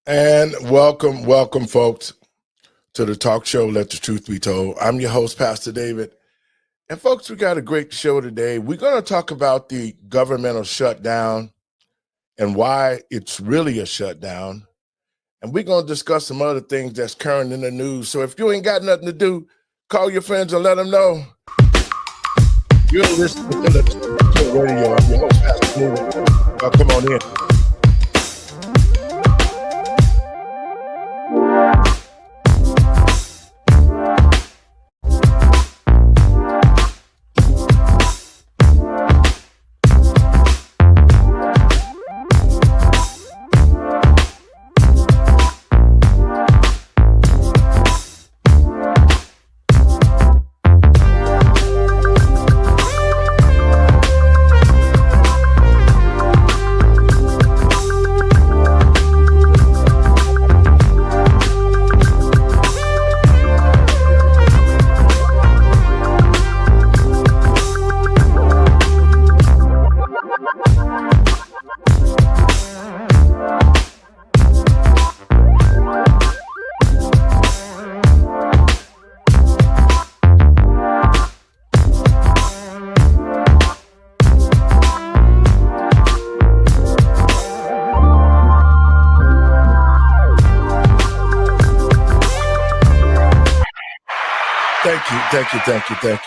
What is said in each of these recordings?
And welcome, folks, to the talk show, Let the Truth Be Told. I'm your host, Pastor David. And, folks, we got a great show today. We're going to talk about the governmental shutdown and why it's really a shutdown. And we're going to discuss some other things that's current in the news. So if you ain't got nothing to do, call your friends and let them know. You're listening to the radio. I'm your host, Pastor David. Come on in.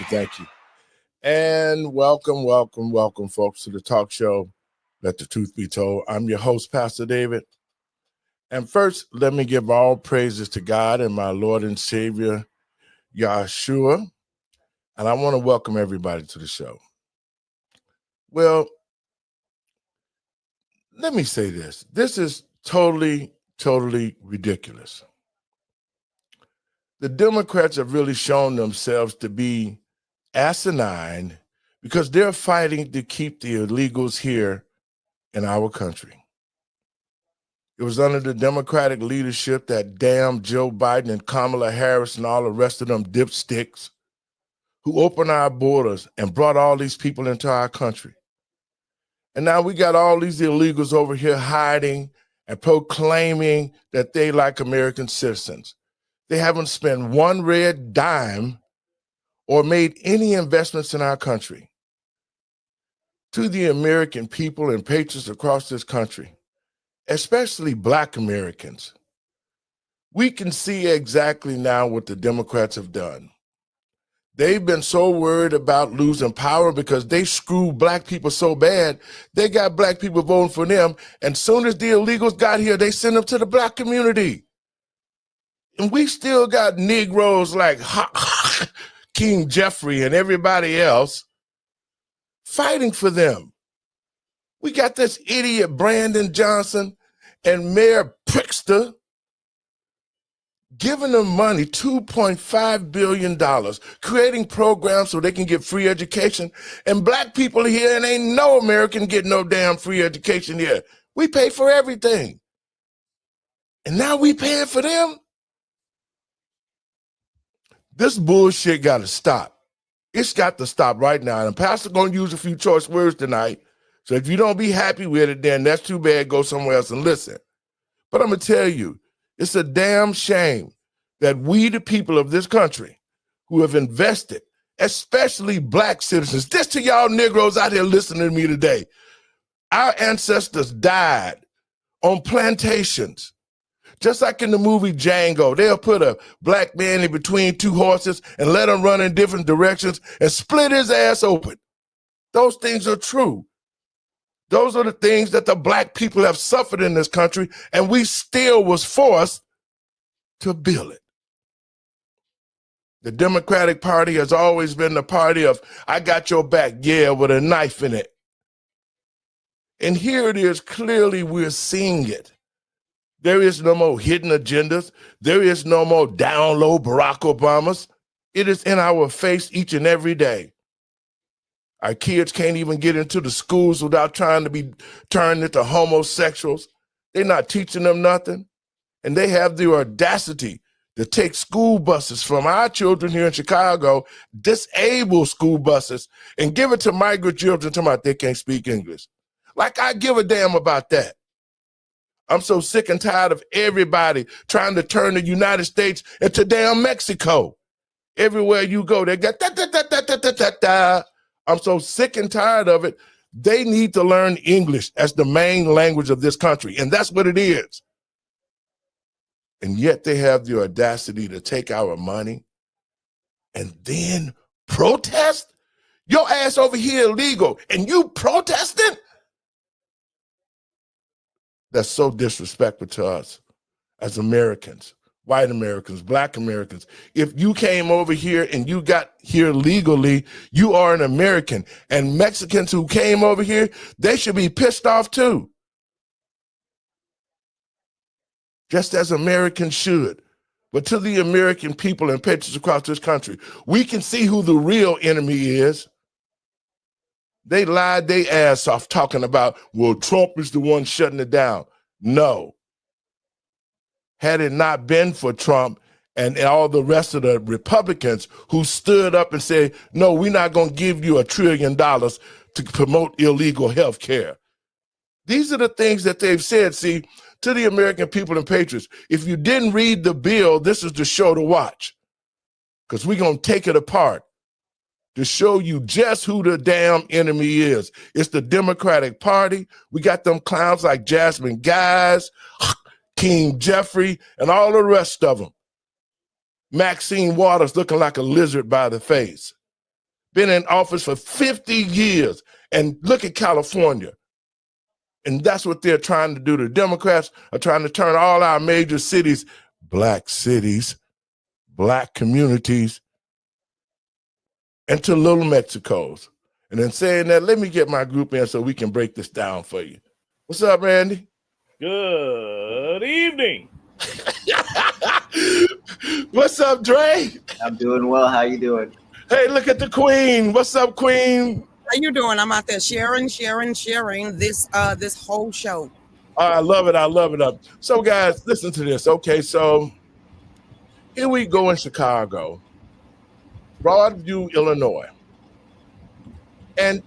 Thank you. And welcome, folks, to the talk show, Let the Truth Be Told. I'm your host, Pastor David. And first, let me give all praises to God and my Lord and Savior, Yahshua. And I want to welcome everybody to the show. Well, let me say this. This is totally ridiculous. The Democrats have really shown themselves to be asinine because they're fighting to keep the illegals here in our country. It was under the Democratic leadership that damn Joe Biden and Kamala Harris and all the rest of them dipsticks who opened our borders and brought all these people into our country. And now we got all these illegals over here hiding and proclaiming that they like American citizens. They haven't spent one red dime or made any investments in our country. To the American people and patriots across this country, especially Black Americans, we can see exactly now what the Democrats have done. They've been so worried about losing power because they screwed Black people so bad, they got Black people voting for them, and soon as the illegals got here, they sent them to the Black community. And we still got Negroes like King Jeffrey and everybody else fighting for them. We got this idiot Brandon Johnson and Mayor Pritzker giving them money, $2.5 billion, creating programs so they can get free education. And Black people here, and ain't no American getting no damn free education here. We pay for everything. And now we paying for them? This bullshit got to stop. It's got to stop right now. And Pastor's going to use a few choice words tonight. So if you don't be happy with it, then that's too bad. Go somewhere else and listen. But I'm going to tell you, it's a damn shame that we, the people of this country, who have invested, especially Black citizens, this to y'all Negroes out here listening to me today, our ancestors died on plantations. Just like in the movie Django, they'll put a Black man in between two horses and let him run in different directions and split his ass open. Those things are true. Those are the things that the Black people have suffered in this country, and we still was forced to build it. The Democratic Party has always been the party of, I got your back, yeah, with a knife in it. And here it is, clearly we're seeing it. There is no more hidden agendas. There is no more down low Barack Obamas. It is in our face each and every day. Our kids can't even get into the schools without trying to be turned into homosexuals. They're not teaching them nothing. And they have the audacity to take school buses from our children here in Chicago, disable school buses, and give it to migrant children talking about they can't speak English. Like I give a damn about that. I'm so sick and tired of everybody trying to turn the United States into damn Mexico. Everywhere you go, they got da, da, da, da, da, da, da, da. I'm so sick and tired of it. They need to learn English as the main language of this country, and that's what it is. And yet they have the audacity to take our money and then protest? Your ass over here illegal, and you protesting? That's so disrespectful to us as Americans, white Americans, black Americans. If you came over here and you got here legally, you are an American. And Mexicans who came over here, they should be pissed off too. Just as Americans should. But to the American people and patriots across this country, we can see who the real enemy is. They lied their ass off talking about, well, Trump is the one shutting it down. No. Had it not been for Trump and all the rest of the Republicans who stood up and said, no, we're not going to give you $1 trillion to promote illegal health care. These are the things that they've said. See, to the American people and patriots, if you didn't read the bill, this is the show to watch, because we're going to take it apart to show you just who the damn enemy is. It's the Democratic Party. We got them clowns like Jasmine Guys, King Jeffrey, and all the rest of them. Maxine Waters looking like a lizard by the face. Been in office for 50 years. And look at California. And that's what they're trying to do. The Democrats are trying to turn all our major cities, black communities, into little Mexicos. And then saying that, let me get my group in so we can break this down for you. What's up, Randy? Good evening. What's up, Dre? I'm doing well. How you doing? Hey, look at the Queen. What's up, Queen? How you doing? I'm out there sharing this whole show. I love it. So, guys, listen to this. Okay, so here we go in Chicago, Broadview, Illinois. And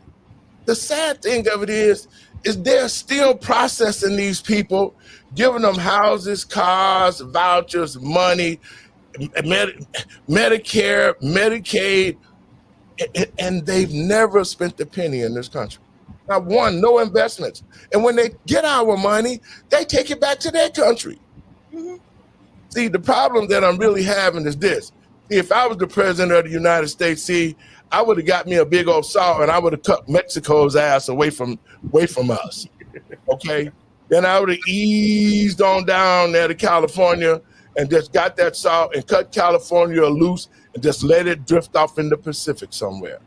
the sad thing of it is they're still processing these people, giving them houses, cars, vouchers, money, Medicare, Medicaid, and they've never spent a penny in this country. Not one, no investments. And when they get our money, they take it back to their country. Mm-hmm. See, the problem that I'm really having is this. If I was the president of the United States, I would have got me a big old saw and I would have cut Mexico's ass away from us. Okay? Then I would have eased on down there to California and just got that saw and cut California loose and just let it drift off in the Pacific somewhere.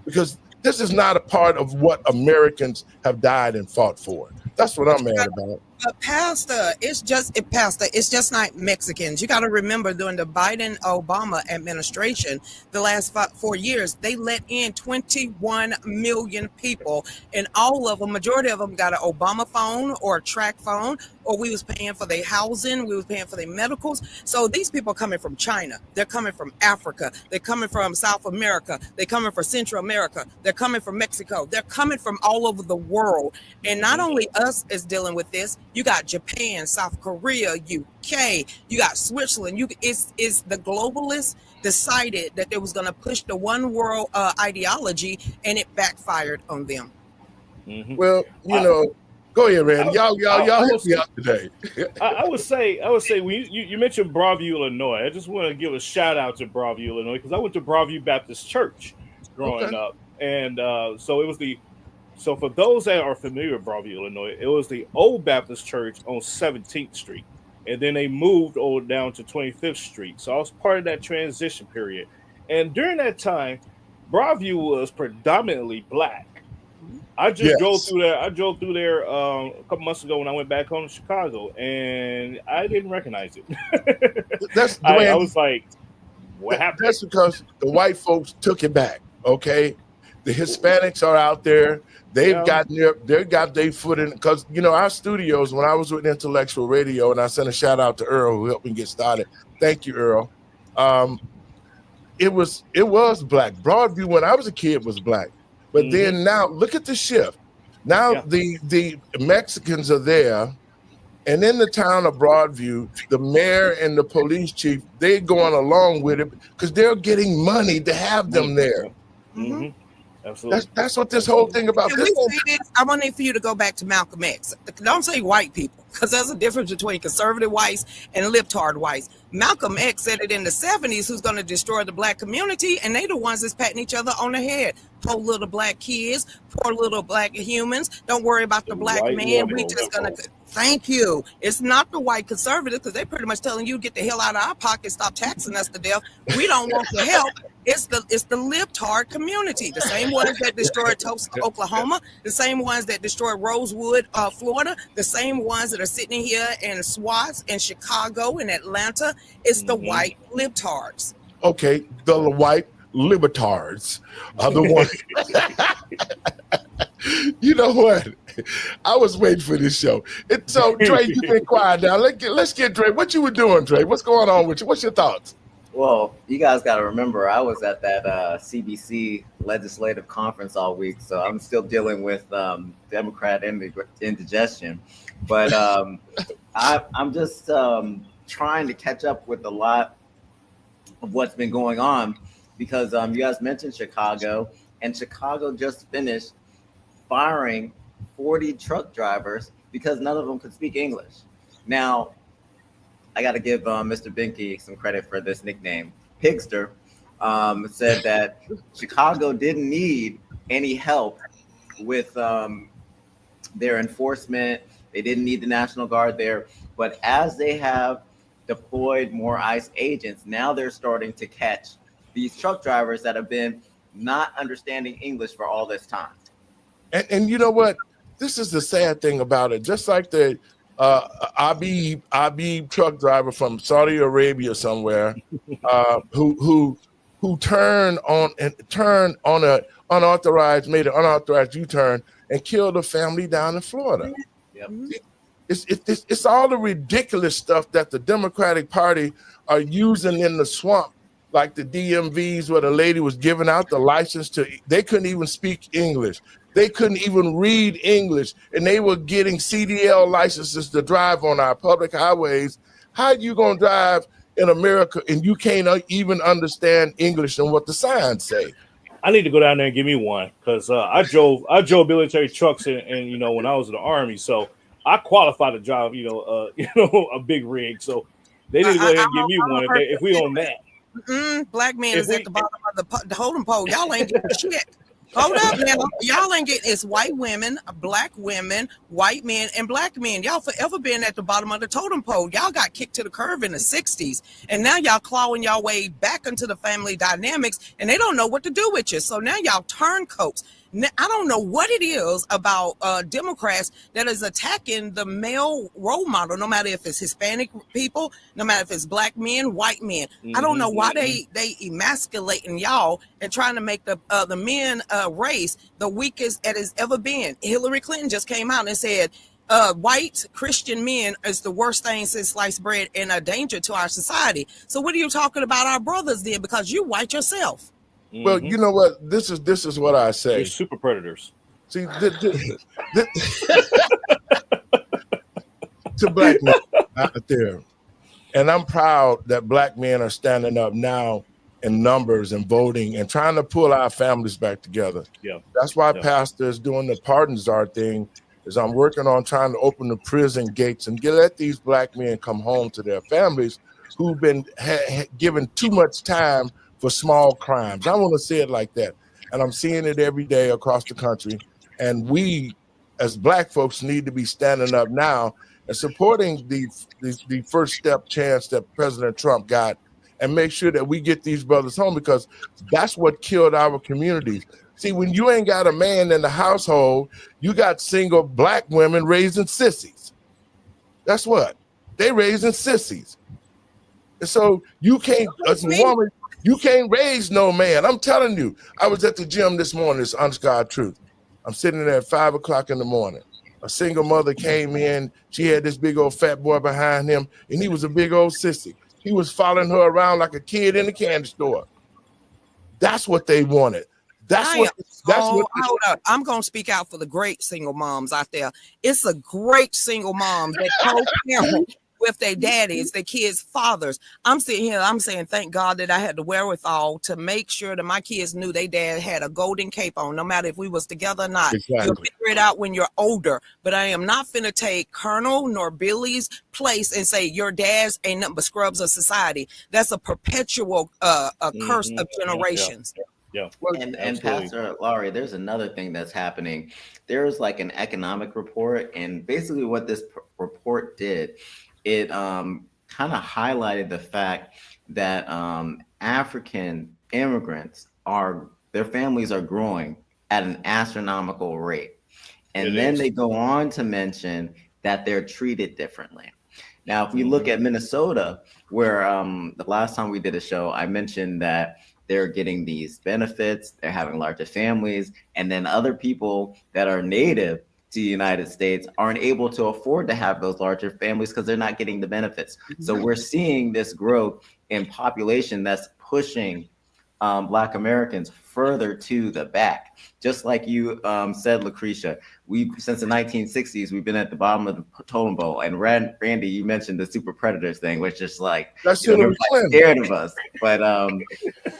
Because this is not a part of what Americans have died and fought for. That's what I'm mad about. Pastor, it's just not Mexicans. You got to remember, during the Biden-Obama administration, the last 4 years, they let in 21 million people, and all of them, majority of them, got an Obama phone or a track phone, or we was paying for their housing, we was paying for their medicals. So these people are coming from China, they're coming from Africa, they're coming from South America, they're coming from Central America, they're coming from Mexico, they're coming from all over the world. And not only us is dealing with this, you got Japan, South Korea, UK, you got Switzerland. It's the globalists decided that they was going to push the one world ideology, and it backfired on them. Mm-hmm. Well, go ahead, Randy. Y'all help me out today. I would say when you mentioned Broadview, Illinois, I just want to give a shout out to Broadview, Illinois, because I went to Broadview Baptist Church growing up, and so it was So for those that are familiar with Broadview, Illinois, it was the old Baptist church on 17th Street. And then they moved over down to 25th Street. So I was part of that transition period. And during that time, Broadview was predominantly black. I just drove through there. I drove through there a couple months ago when I went back home to Chicago, and I didn't recognize it. I was like, what happened? That's because the white folks took it back, okay? The Hispanics are out there. They've got their foot in, because our studios, when I was with Intellectual Radio, and I sent a shout out to Earl who helped me get started. Thank you, Earl. It was black. Broadview when I was a kid was black. But then now look at the shift. Now the Mexicans are there And in the town of Broadview, the mayor and the police chief, they're going along with it because they're getting money to have them there. Mm-hmm. Absolutely. That's what this whole thing about. Can we say this? I want for you to go back to Malcolm X. Don't say white people, because there's a difference between conservative whites and libtard whites. Malcolm X said it in the 70s, who's going to destroy the black community, and they the ones that's patting each other on the head. Poor little black kids, poor little black humans. Don't worry about the black man. We just going to... Thank you. It's not the white conservatives, because they're pretty much telling you, get the hell out of our pocket, stop taxing us to death. We don't want your help. It's the libtard community, the same ones that destroyed Tulsa, Oklahoma, the same ones that destroyed Rosewood, Florida, the same ones that are sitting here in SWATs in Chicago and Atlanta. It's the white libtards. Okay, the white libertards are the ones. You know what? I was waiting for this show. So, Dre, you've been quiet now. Let's get Dre. What you were doing, Dre? What's going on with you? What's your thoughts? Well, you guys got to remember, I was at that CBC legislative conference all week, so I'm still dealing with Democrat indigestion. But I'm just trying to catch up with a lot of what's been going on, because you guys mentioned Chicago, and Chicago just finished firing 40 truck drivers because none of them could speak English. Now, I got to give Mr. Binky some credit for this nickname. Pigster said that Chicago didn't need any help with their enforcement. They didn't need the National Guard there. But as they have deployed more ICE agents, now they're starting to catch these truck drivers that have been not understanding English for all this time. And you know what? This is the sad thing about it. Just like the Abib truck driver from Saudi Arabia somewhere, who turned on made an unauthorized U-turn and killed a family down in Florida. Yep. It's all the ridiculous stuff that the Democratic Party are using in the swamp, like the DMVs, where the lady was giving out the license to. They couldn't even speak English. They couldn't even read English, and they were getting CDL licenses to drive on our public highways. How are you going to drive in America and you can't even understand English and what the signs say? I need to go down there and give me one, because I drove military trucks and when I was in the Army, so I qualified to drive a big rig. So they need to go ahead and give me one if we on that. Black man is at the bottom of the holding pole. Y'all ain't getting shit. Hold up, man. Y'all ain't getting. It's white women, black women, white men, and black men. Y'all forever been at the bottom of the totem pole. Y'all got kicked to the curb in the 60s, and now y'all clawing y'all way back into the family dynamics, and they don't know what to do with you. So now y'all turncoats. Now, I don't know what it is about Democrats that is attacking the male role model, no matter if it's Hispanic people, no matter if it's black men, white men. I don't know why they emasculating y'all and trying to make the men race the weakest it has ever been. Hillary Clinton just came out and said white Christian men is the worst thing since sliced bread and a danger to our society. So what are you talking about our brothers then? Because you white yourself. Well, you know what? This is what I say. You're super predators. See, to black men out there, and I'm proud that black men are standing up now in numbers and voting and trying to pull our families back together. Yeah, that's why Pastor is doing the pardon czar thing. Is I'm working on trying to open the prison gates and let these black men come home to their families who've been given too much time for small crimes. I want to say it like that. And I'm seeing it every day across the country. And we, as black folks, need to be standing up now and supporting the first step chance that President Trump got, and make sure that we get these brothers home, because that's what killed our communities. See, when you ain't got a man in the household, you got single black women raising sissies. That's what. They raising sissies. And so you can't, as a woman, you can't raise no man. I'm telling you, I was at the gym this morning. It's honest God truth. I'm sitting there at 5 o'clock in the morning. A single mother came in. She had this big old fat boy behind him, and he was a big old sissy. He was following her around like a kid in a candy store. That's what they wanted. That's what. Hold up. I'm gonna speak out for the great single moms out there. It's a great single mom that co-parent with their daddies, their kids' fathers. I'm sitting here, I'm saying, thank God that I had the wherewithal to make sure that my kids knew their dad had a golden cape on, no matter if we was together or not. Exactly. You'll figure it out when you're older. But I am not finna take Colonel nor Billy's place and say your dad's ain't nothing but scrubs of society. That's a perpetual curse of generations. Yeah. And Pastor Laurie, there's another thing that's happening. There's like an economic report, and basically what this report did, it kind of highlighted the fact that African immigrants their families are growing at an astronomical rate. And then they go on to mention that they're treated differently. Now, if we look at Minnesota, where the last time we did a show, I mentioned that they're getting these benefits, they're having larger families, and then other people that are native to the United States aren't able to afford to have those larger families because they're not getting the benefits. So we're seeing this growth in population that's pushing Black Americans further to the back. Just like you said, Lucretia, since the 1960s, we've been at the bottom of the totem pole. And Randy, you mentioned the super predators thing, which is like, everybody's scared of us, but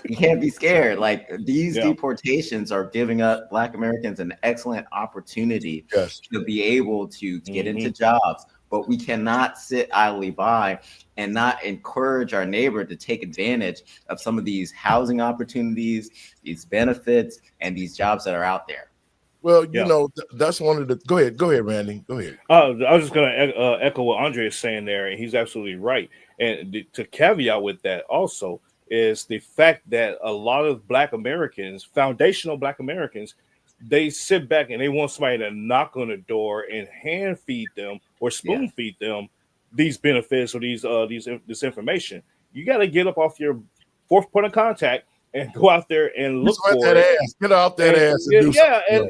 you can't be scared. Like these deportations are giving up Black Americans an excellent opportunity to be able to get into jobs. But we cannot sit idly by and not encourage our neighbor to take advantage of some of these housing opportunities, these benefits, and these jobs that are out there. Well, you know, that's one of the. Go ahead, Randy. Go ahead. I was just going to echo what Andre is saying there, and he's absolutely right. And to caveat with that also is the fact that a lot of Black Americans, foundational Black Americans, they sit back and they want somebody to knock on the door and hand feed them or spoon feed them these benefits or this information. You got to get up off your fourth point of contact and go out there and look for that it. Ass. Get off that ass.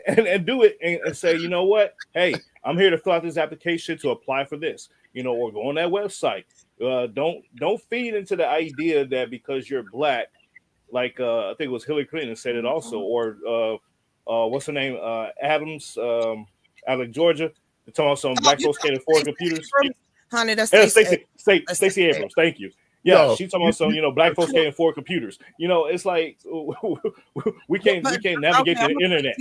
And do it and say, you know what? Hey, I'm here to fill out this application to apply for this. You know, or go on that website. Don't feed into the idea that because you're Black, like I think it was Hillary Clinton said it also, or what's her name? Adams, out of Georgia. They're talking about some Black folks can't afford computers. Honey, that's Stacey Abrams. Thank you. Yeah, she's talking about some, Black folks can't afford computers. It's like we can't navigate the internet.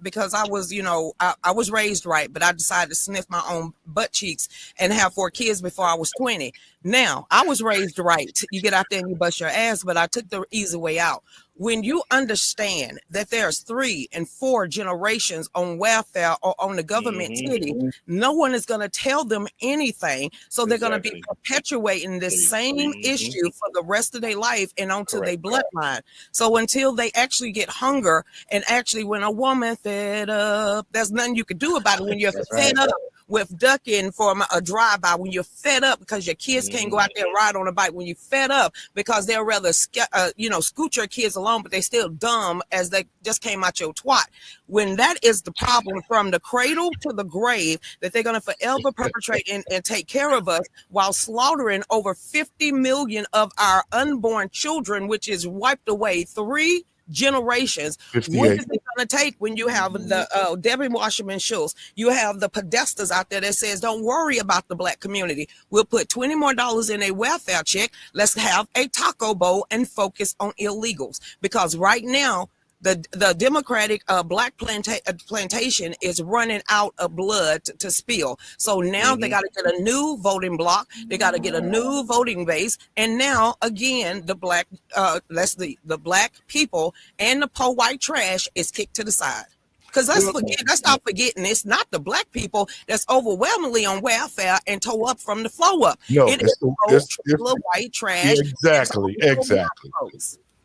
Because I was, I was raised right, but I decided to sniff my own butt cheeks and have 4 kids before I was 20. Now, I was raised right. You get out there and you bust your ass, but I took the easy way out. When you understand that there's 3 and 4 generations on welfare or on the government titty, no one is going to tell them anything. So they're going to be perpetuating the same issue for the rest of their life and onto their bloodline. So until they actually get hunger, and actually when a woman fed up, there's nothing you can do about it when you're fed up with ducking for a drive-by, when you're fed up because your kids can't go out there and ride on a bike, when you're fed up because they'll rather scoot your kids along, but they still dumb as they just came out your twat. When that is the problem from the cradle to the grave, that they're going to forever perpetrate and take care of us while slaughtering over 50 million of our unborn children, which is wiped away 3 generations. 58. What is it going to take when you have the Debbie Wasserman Schultz, you have the Podestas out there that says, don't worry about the Black community. We'll put $20 more in a welfare check. Let's have a taco bowl and focus on illegals. Because right now, the Democratic Black plantation is running out of blood to spill. So now they got to get a new voting block. They got to get a new voting base. And now again, the Black, the Black people and the poor white trash is kicked to the side. Because let's stop forgetting, it's not the Black people that's overwhelmingly on welfare and tore up from the flow up. No, it's the white trash. Exactly.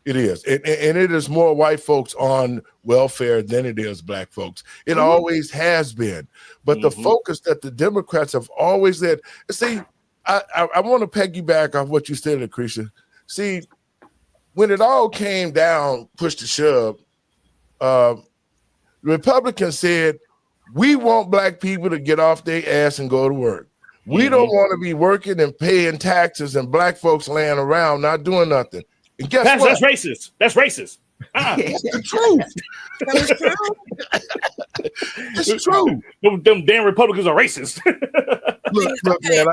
It is. And it is more white folks on welfare than it is Black folks. It always has been. But the focus that the Democrats have always had, see, I want to piggyback off what you said, Lucretia. See, when it all came down, push to shove, the Republicans said, we want Black people to get off their ass and go to work. We don't want to be working and paying taxes and Black folks laying around not doing nothing. And guess what? That's racist. That's racist. It's the truth. That is true. It's true. Them damn Republicans are racist. Look, Okay, man,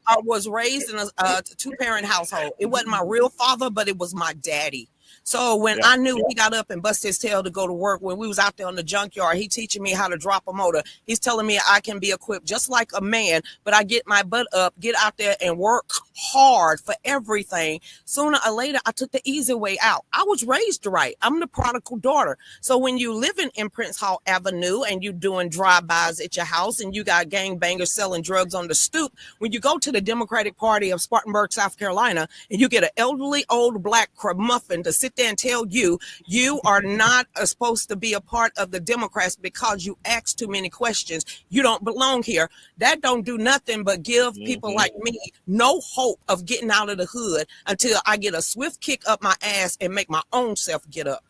I was raised in a two-parent household. It wasn't my real father, but it was my daddy. So when I knew he got up and busted his tail to go to work, when we was out there on the junkyard, he teaching me how to drop a motor. He's telling me I can be equipped just like a man, but I get my butt up, get out there and work hard for everything. Sooner or later, I took the easy way out. I was raised right. I'm the prodigal daughter. So when you living in Prince Hall Avenue and you doing drive-bys at your house and you got gangbangers selling drugs on the stoop, when you go to the Democratic Party of Spartanburg, South Carolina, and you get an elderly old black muffin to sit there and tell you you are not supposed to be a part of the Democrats because you ask too many questions, you don't belong here, that don't do nothing but give people like me no hope of getting out of the hood until I get a swift kick up my ass and make my own self get up.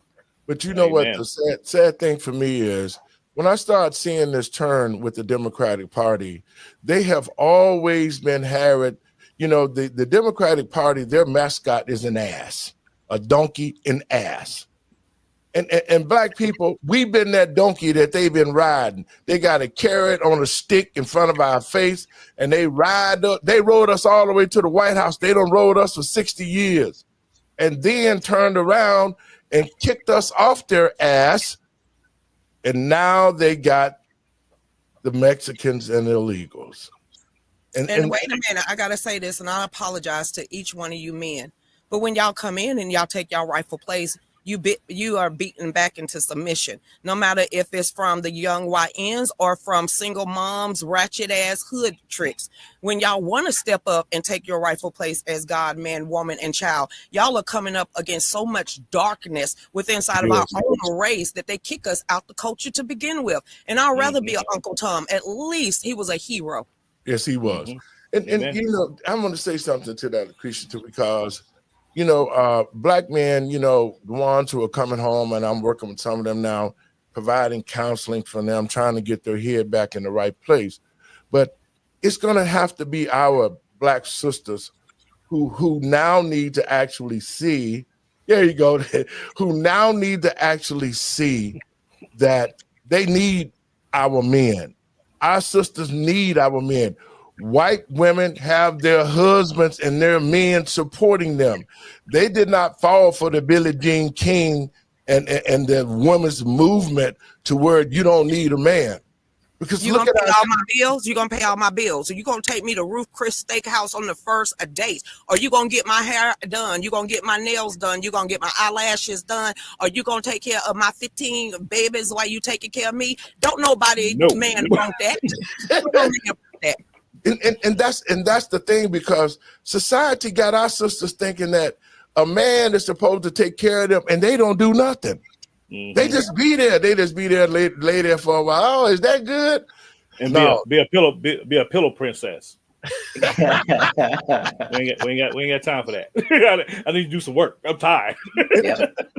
But you know what the sad thing for me is, when I start seeing this turn with the Democratic Party, they have always been harried. You know, the Democratic Party, their mascot is an ass, a donkey, an ass. And black people, we've been that donkey that they've been riding. They got a carrot on a stick in front of our face, and they rode us all the way to the White House. They done rode us for 60 years and then turned around and kicked us off their ass. And now they got the Mexicans and illegals. And wait a minute, I gotta say this, and I apologize to each one of you men. But when y'all come in and y'all take y'all rightful place, you are beaten back into submission. No matter if it's from the young YNs or from single moms, ratchet ass hood tricks. When y'all want to step up and take your rightful place as God, man, woman, and child, y'all are coming up against so much darkness within inside of our own race that they kick us out the culture to begin with. And I'd rather be an Uncle Tom. At least he was a hero. Yes, he was. And you know, I'm going to say something to that, Lucretia, too, because you know, black men, you know, the ones who are coming home, and I'm working with some of them now, providing counseling for them, trying to get their head back in the right place. But it's going to have to be our black sisters who now need to actually see, there you go, who now need to actually see that they need our men. Our sisters need our men. White women have their husbands and their men supporting them. They did not fall for the Billie Jean King and the women's movement to where you don't need a man. Because you're gonna pay all my bills. You're gonna pay all my bills. So you're gonna take me to Ruth Chris Steakhouse on the first date, or you gonna get my hair done. You're gonna get my nails done. You're gonna get my eyelashes done, or you gonna take care of my 15 babies while you taking care of me. Don't nobody man want that. And that's the thing, because society got our sisters thinking that a man is supposed to take care of them, and they don't do nothing. They just be there. They just be there, lay there for a while. Oh, is that good? And be a pillow princess. we ain't got time for that. I need to do some work. I'm tired.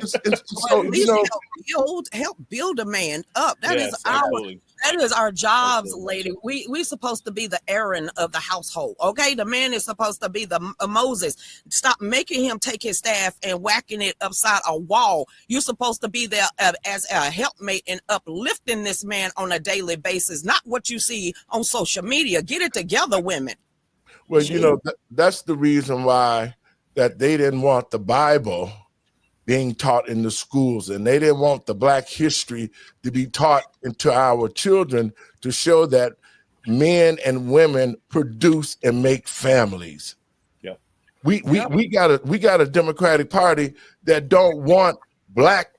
So, you know, help build a man up. That is our jobs, lady. We supposed to be the Aaron of the household. Okay, the man is supposed to be the Moses. Stop making him take his staff and whacking it upside a wall. You're supposed to be there as a helpmate and uplifting this man on a daily basis, not what you see on social media. Get it together, women. Well, you know, that's the reason why that they didn't want the Bible being taught in the schools, and they didn't want the Black history to be taught into our children to show that men and women produce and make families. Yeah, we got a Democratic Party that don't want Black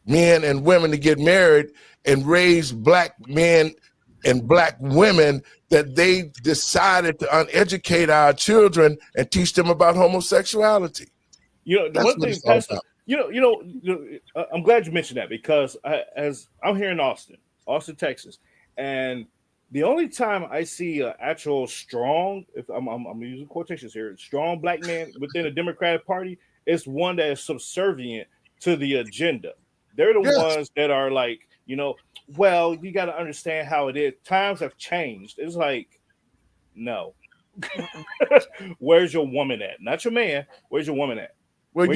men and women to get married and raise Black men and Black women, that they decided to uneducate our children and teach them about homosexuality. You know, the one thing, Pastor, I'm glad you mentioned that, because as I'm here in Austin, Texas, and the only time I see an actual strong, if I'm using quotations here, strong Black man within the Democratic Party, is one that is subservient to the agenda. They're the ones that are like, you know, well, you got to understand how it is. Times have changed. It's like, no. Where's your woman at? Not your man. Where's your woman at? Well,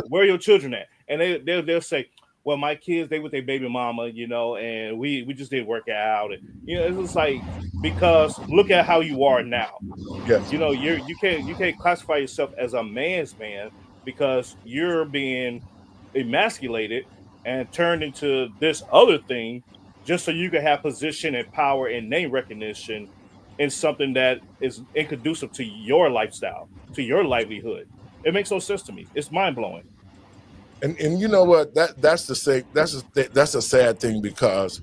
where are your children at? and they'll say, well, my kids, they with their baby mama, and we just didn't work out, and it's just like, because look at how you are now. Yes. You can't classify yourself as a man's man, because you're being emasculated and turned into this other thing, just so you can have position and power and name recognition in something that is inconducive to your lifestyle, to your livelihood. It makes no sense to me. It's mind blowing. And you know what? That's a sad thing, because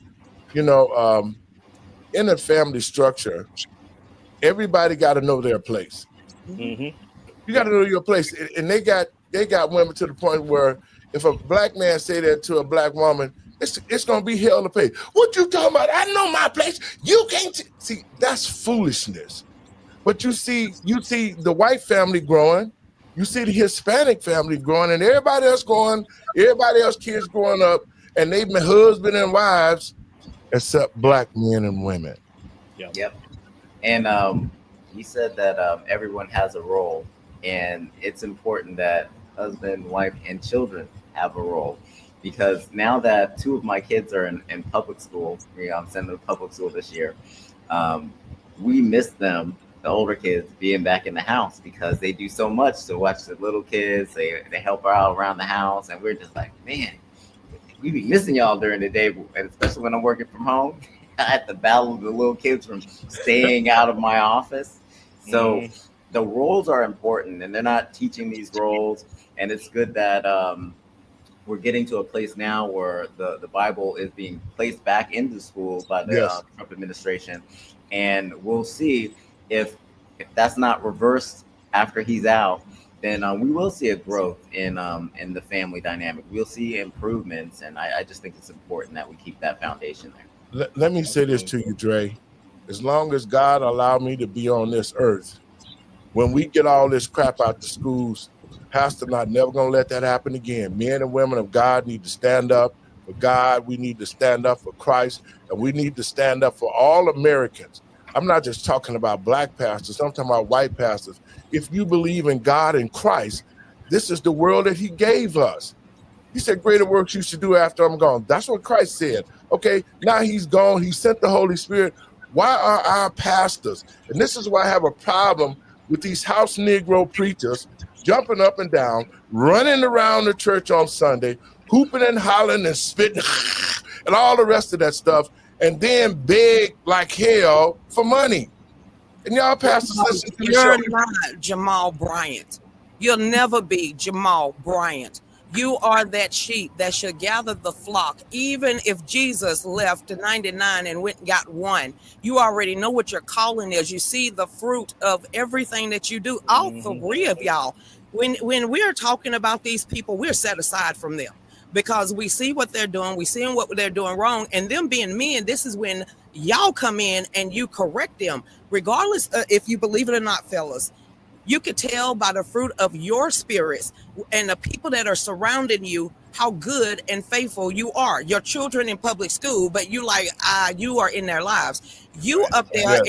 in a family structure, everybody got to know their place. Mm-hmm. You got to know your place, and they got women to the point where if a black man say that to a black woman, it's gonna be hell to pay. What you talking about? I know my place. You can't see. That's foolishness. But you see the white family growing, you see the Hispanic family growing, and everybody else kids growing up, and they've been husband and wives, except black men and women. Yep. And you said that everyone has a role, and it's important that husband, wife, and children have a role. Because now that 2 of my kids are in public school, I'm sending them to public school this year, we miss them, the older kids, being back in the house, because they do so much to watch the little kids. They help out around the house, and we're just like, man, we be missing y'all during the day, and especially when I'm working from home. I have to battle the little kids from staying out of my office. So the roles are important, and they're not teaching these roles. And it's good that we're getting to a place now where the Bible is being placed back into school by the Trump administration. And we'll see if that's not reversed after he's out, then we will see a growth in the family dynamic. We'll see improvements. And I just think it's important that we keep that foundation there. Let me say this to you, Dre. As long as God allowed me to be on this earth, when we get all this crap out the schools, Pastor, not never going to let that happen again. Men and women of God need to stand up for God. We need to stand up for Christ, and we need to stand up for all Americans. I'm not just talking about black pastors. I'm talking about white pastors. If you believe in God and Christ, this is the world that he gave us. He said, greater works you should do after I'm gone. That's what Christ said. Okay, now he's gone. He sent the Holy Spirit. Why are our pastors? And this is why I have a problem with these house Negro preachers jumping up and down, running around the church on Sunday, hooping and hollering and spitting and all the rest of that stuff, and then beg like hell for money. And y'all pastors listen to the show. You're not Jamal Bryant. You'll never be Jamal Bryant. You are that sheep that should gather the flock. Even if Jesus left the 99 and went and got one, you already know what your calling is. You see the fruit of everything that you do. All three of y'all. When we're talking about these people, we're set aside from them because we see what they're doing. We see what they're doing wrong. And them being men, this is when y'all come in and you correct them. Regardless if you believe it or not, fellas. You could tell by the fruit of your spirits and the people that are surrounding you how good and faithful you are. Your children in public school, but you you are in their lives. You up there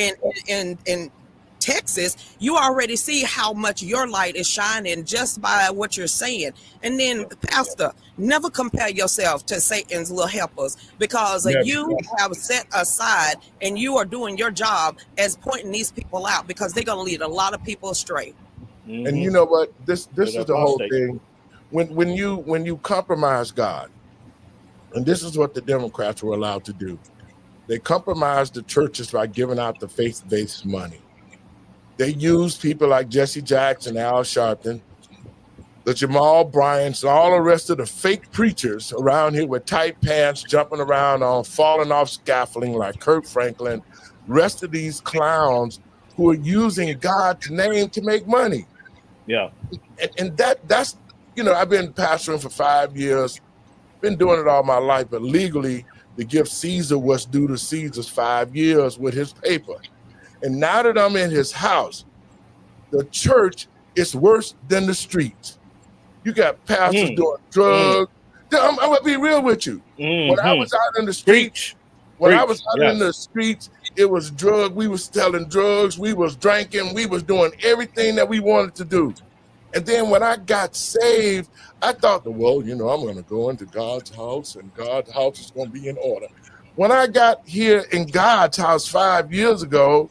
in Texas, you already see how much your light is shining just by what you're saying. And then, Pastor, never compare yourself to Satan's little helpers, because you have set aside and you are doing your job as pointing these people out, because they're going to lead a lot of people astray. And you know what? This is the whole thing. When you compromise God, and this is what the Democrats were allowed to do. They compromised the churches by giving out the faith-based money. They used people like Jesse Jackson, Al Sharpton, the Jamal Bryants, and all the rest of the fake preachers around here with tight pants, jumping around on falling off scaffolding like Kirk Franklin, rest of these clowns who are using God's name to make money. Yeah. And that's, I've been pastoring for 5 years, been doing it all my life, but legally to give Caesar what's due to Caesar's 5 years with his paper. And now that I'm in his house, the church is worse than the streets. You got pastors doing drugs. I'm going to be real with you. When I was out in the streets, it was drug. We was selling drugs. We was drinking. We was doing everything that we wanted to do. And then when I got saved, I thought, well, I'm going to go into God's house and God's house is going to be in order. When I got here in God's house 5 years ago,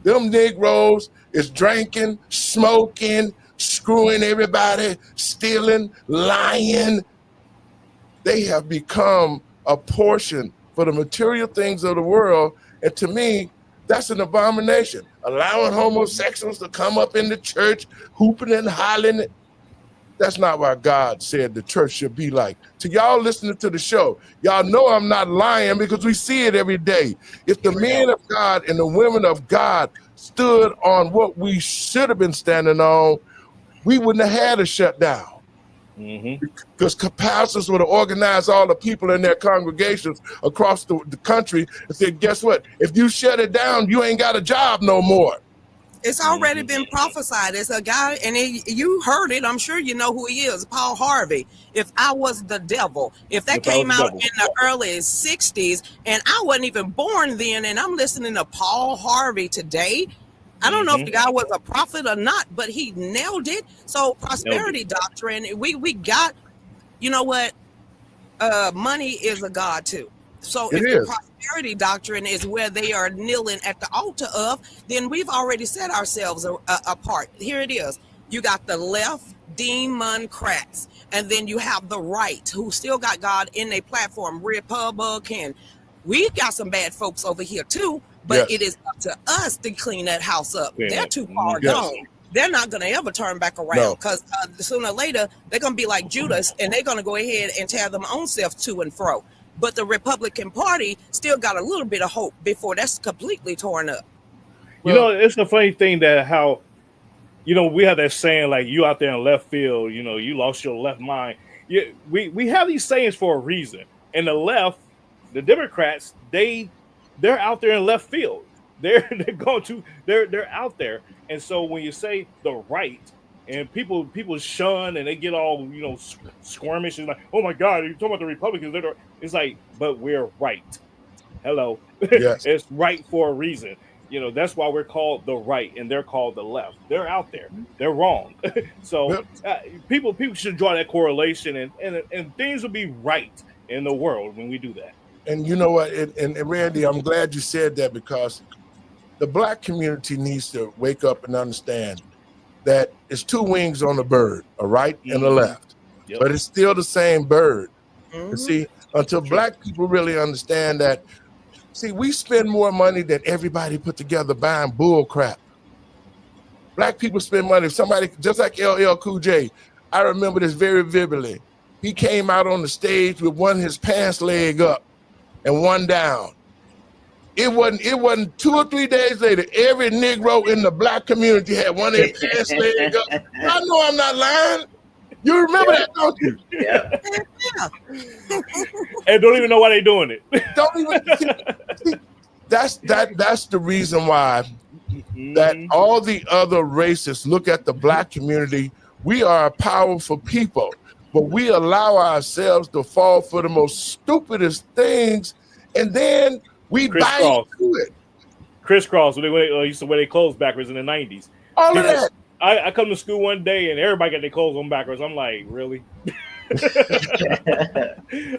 them Negroes is drinking, smoking, screwing everybody, stealing, lying. They have become a portion for the material things of the world. And to me, that's an abomination. Allowing homosexuals to come up in the church, hooping and hollering. That's not what God said the church should be like. To y'all listening to the show, y'all know I'm not lying because we see it every day. If the men of God and the women of God stood on what we should have been standing on, we wouldn't have had a shutdown. Because pastors would have organized all the people in their congregations across the country and said, guess what? If you shut it down, you ain't got a job no more. It's already been prophesied. It's a guy, and you heard it. I'm sure you know who he is, Paul Harvey. If I was the devil, if that came out in the early 60s, and I wasn't even born then, and I'm listening to Paul Harvey today, I don't know if the guy was a prophet or not, but he nailed it. So prosperity doctrine, we got, you know what? Money is a god too. So if the prosperity doctrine is where they are kneeling at the altar of, then we've already set ourselves apart. Here it is. You got the left democrats, and then you have the right who still got God in their platform, Republican. We've got some bad folks over here too, but it is up to us to clean that house up. They're too far gone. They're not going to ever turn back around because sooner or later, they're going to be like Judas, and they're going to go ahead and tear them own self to and fro. But the Republican Party still got a little bit of hope before that's completely torn up. Well, it's the funny thing that how, we have that saying like you out there in left field, you lost your left mind. We have these sayings for a reason. And the left, the Democrats, they're out there in left field. They're out there. And so when you say the right, and people shun and they get all squirmish and like, oh my God, you're talking about the Republicans. It's like, but we're right. Hello, it's right for a reason. That's why we're called the right and they're called the left. They're out there. They're wrong. So people should draw that correlation and things will be right in the world when we do that. And you know what? And Randy, I'm glad you said that because the Black community needs to wake up and understand that it's two wings on the bird, a right and a left, but it's still the same bird. You see, until Black people really understand that, we spend more money than everybody put together buying bull crap. Black people spend money. Somebody, just like LL Cool J, I remember this very vividly. He came out on the stage with his pants leg up and one down. It wasn't 2 or 3 days later, every Negro in the Black community had one of their pants leg up. I know I'm not lying. You remember that, don't you? Yeah. And don't even know why they're doing it. Don't even see, that's the reason why that all the other races look at the Black community. We are a powerful people, but we allow ourselves to fall for the most stupidest things, and then we buy into it. Crisscross, when they used to wear their clothes backwards in the 90s. All of that. I come to school one day and everybody got their clothes on backwards. I'm like, really?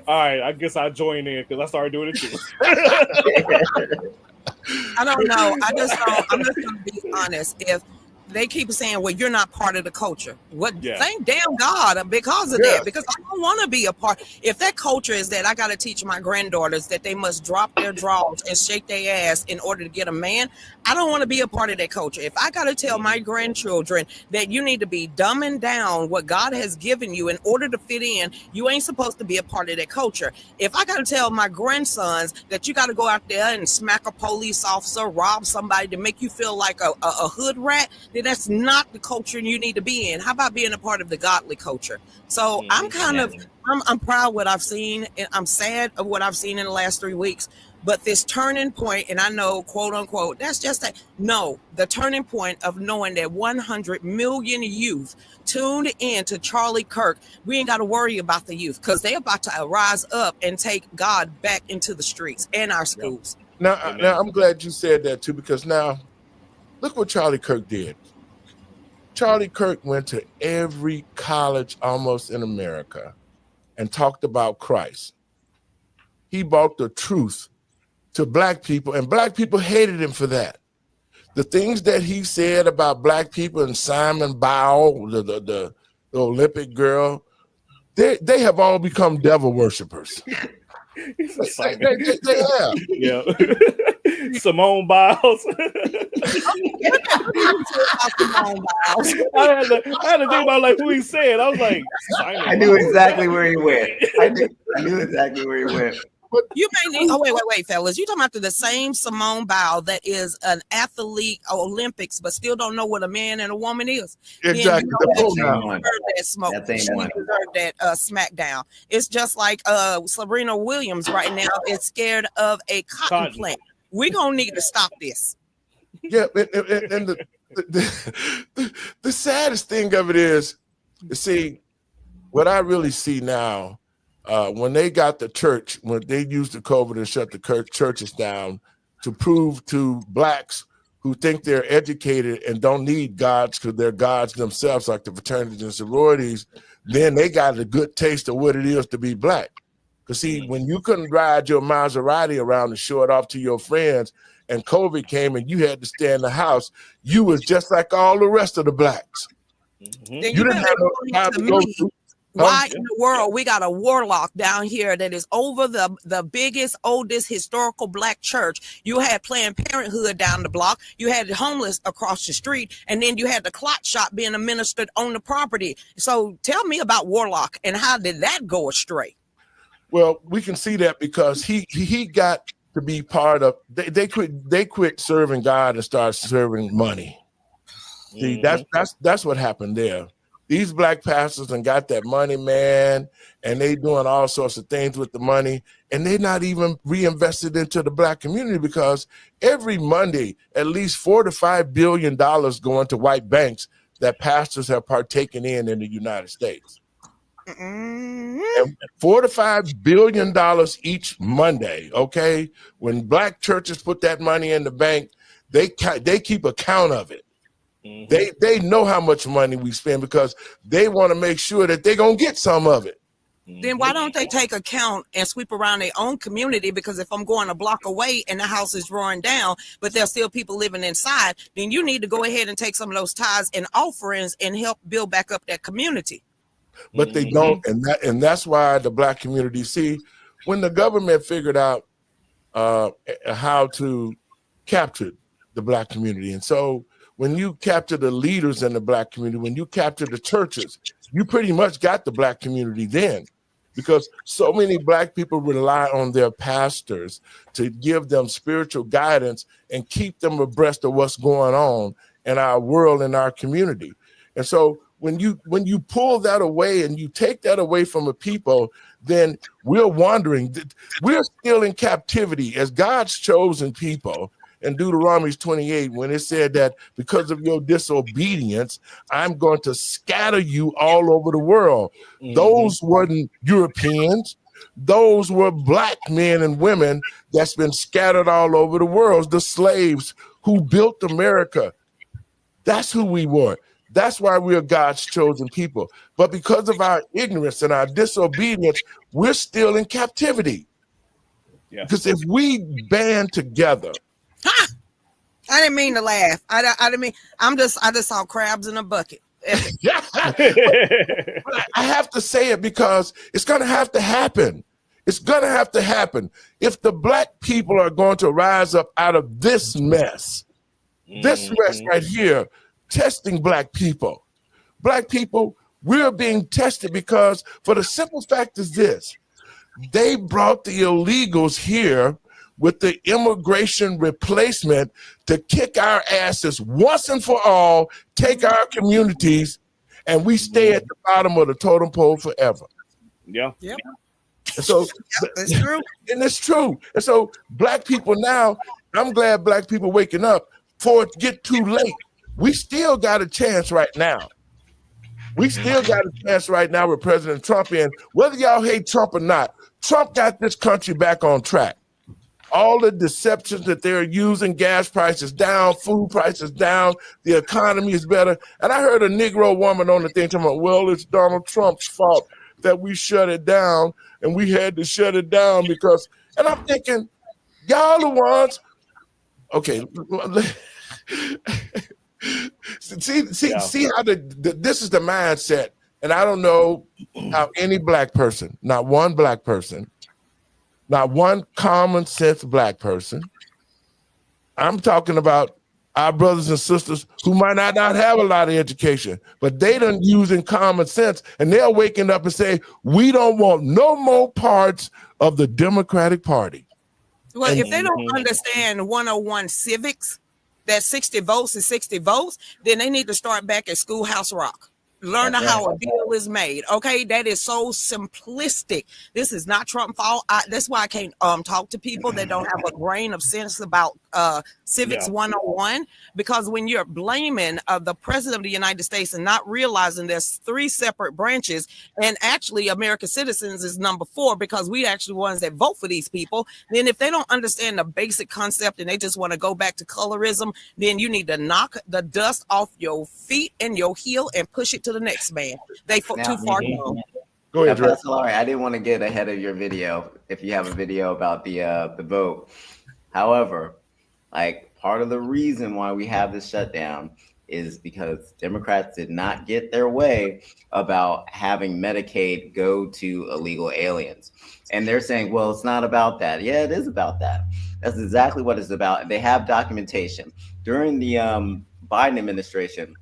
All right, I guess I'll join in because I started doing it too. I don't know. I'm just going to be honest. If they keep saying, well, you're not part of the culture. Thank damn God because of that, because I don't want to be a part. If that culture is that I got to teach my granddaughters that they must drop their drawers and shake their ass in order to get a man, I don't want to be a part of that culture. If I got to tell my grandchildren that you need to be dumbing down what God has given you in order to fit in, you ain't supposed to be a part of that culture. If I got to tell my grandsons that you got to go out there and smack a police officer, rob somebody to make you feel like a hood rat, then that's not the culture you need to be in. How about being a part of the godly culture? So I'm proud of what I've seen, and I'm sad of what I've seen in the last 3 weeks. But this turning point, and I know, quote unquote, that's just the turning point of knowing that 100 million youth tuned in to Charlie Kirk. We ain't got to worry about the youth because they're about to rise up and take God back into the streets and our schools. Now, I'm glad you said that too, because now look what Charlie Kirk did. Charlie Kirk went to every college almost in America and talked about Christ. He brought the truth to black people, and black people hated him for that. The things that he said about black people and Simon Bowell, the Olympic girl, they have all become devil worshipers. They have. Yeah. Simone Biles. I had to think about like who he said. I was like, I knew exactly where he went. I knew exactly where he went. You may need. Oh wait, fellas! You talking about the same Simone Biles that is an athlete Olympics, but still don't know what a man and a woman is. Exactly. That smoke. same She one. deserved that smackdown. It's just like Serena Williams right now is scared of a cotton plant. We're gonna need to stop this. Yeah, and the saddest thing of it is, see, what I really see now. When they got the church, when they used the COVID and shut the churches down to prove to blacks who think they're educated and don't need gods because they're gods themselves, like the fraternities and sororities, then they got a good taste of what it is to be black. Because see, when you couldn't ride your Maserati around and show it off to your friends, and COVID came and you had to stay in the house, you was just like all the rest of the blacks. You didn't have no time to go through. Why in the world we got a warlock down here that is over the biggest, oldest historical black church? You had Planned Parenthood down the block, you had the homeless across the street, and then you had the clot shop being administered on the property. So tell me about warlock and how did that go astray? Well, we can see that because he got to be part of. They quit serving God and started serving money. See, that's what happened there. These black pastors and got that money, man, and they doing all sorts of things with the money, and they're not even reinvested into the black community because every Monday, at least $4 to $5 billion go into white banks that pastors have partaken in the United States. And $4 to $5 billion each Monday. Okay, when black churches put that money in the bank, they keep account of it. They know how much money we spend because they want to make sure that they're gonna get some of it. Then why don't they take account and sweep around their own community? Because if I'm going a block away and the house is roaring down, but there's still people living inside, then you need to go ahead and take some of those tithes and offerings and help build back up that community. But they don't, and that's why the black community, see, when the government figured out how to capture the black community, and so when you capture the leaders in the black community, when you capture the churches, you pretty much got the black community then, because so many black people rely on their pastors to give them spiritual guidance and keep them abreast of what's going on in our world and our community. And so when you pull that away and you take that away from the people, then we're wandering. We're still in captivity as God's chosen people. In Deuteronomy 28, when it said that because of your disobedience, I'm going to scatter you all over the world. Those weren't Europeans. Those were black men and women that's been scattered all over the world. The slaves who built America. That's who we were. That's why we're God's chosen people. But because of our ignorance and our disobedience, we're still in captivity. Yeah. Because if we band together, I didn't mean to laugh. I didn't mean. I just saw crabs in a bucket. Yeah. But I have to say it because it's going to have to happen. It's going to have to happen. If the black people are going to rise up out of this mess right here, testing black people, we're being tested because for the simple fact is this: they brought the illegals here with the immigration replacement to kick our asses once and for all, take our communities, and we stay at the bottom of the totem pole forever. Yeah. Yep. And so that's true. And it's true. And so black people now, I'm glad black people waking up before it get too late. We still got a chance right now. We still got a chance right now with President Trump in. Whether y'all hate Trump or not, Trump got this country back on track. all the deceptions that they're using, gas prices down, food prices down, the economy is better. And I heard a Negro woman on the thing talking about, well, it's Donald Trump's fault that we shut it down, and we had to shut it down because, and I'm thinking, y'all the ones, okay, see how this is the mindset, and I don't know how any black person, not one black person, not one common sense black person. I'm talking about our brothers and sisters who might not have a lot of education, but they done using common sense, and they're waking up and say, we don't want no more parts of the Democratic Party. Well, if they don't understand 101 civics, that 60 votes is 60 votes, then they need to start back at Schoolhouse Rock. Learn how a bill is made. Okay, that is so simplistic. This is not Trump's fault. That's why I can't talk to people that don't have a grain of sense about civics 101, because when you're blaming the president of the United States and not realizing there's 3 separate branches, and actually American citizens is number 4 because we actually ones that vote for these people, then if they don't understand the basic concept and they just want to go back to colorism, then you need to knock the dust off your feet and your heel and push it to the next man. They too far gone. Go ahead, Dre. Sorry, I didn't want to get ahead of your video. If you have a video about the vote, however, like part of the reason why we have this shutdown is because Democrats did not get their way about having Medicaid go to illegal aliens, and they're saying, well, it's not about that. Yeah, it is about that. That's exactly what it's about. They have documentation. During the Biden administration,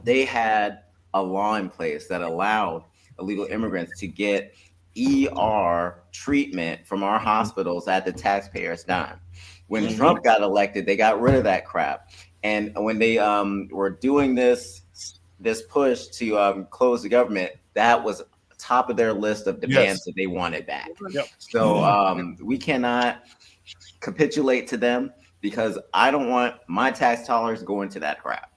they had a law in place that allowed illegal immigrants to get ER treatment from our hospitals at the taxpayer's dime. When Trump got elected, they got rid of that crap. And when they were doing this push to close the government, that was top of their list of demands that they wanted back. So we cannot capitulate to them, because I don't want my tax dollars going to that crap.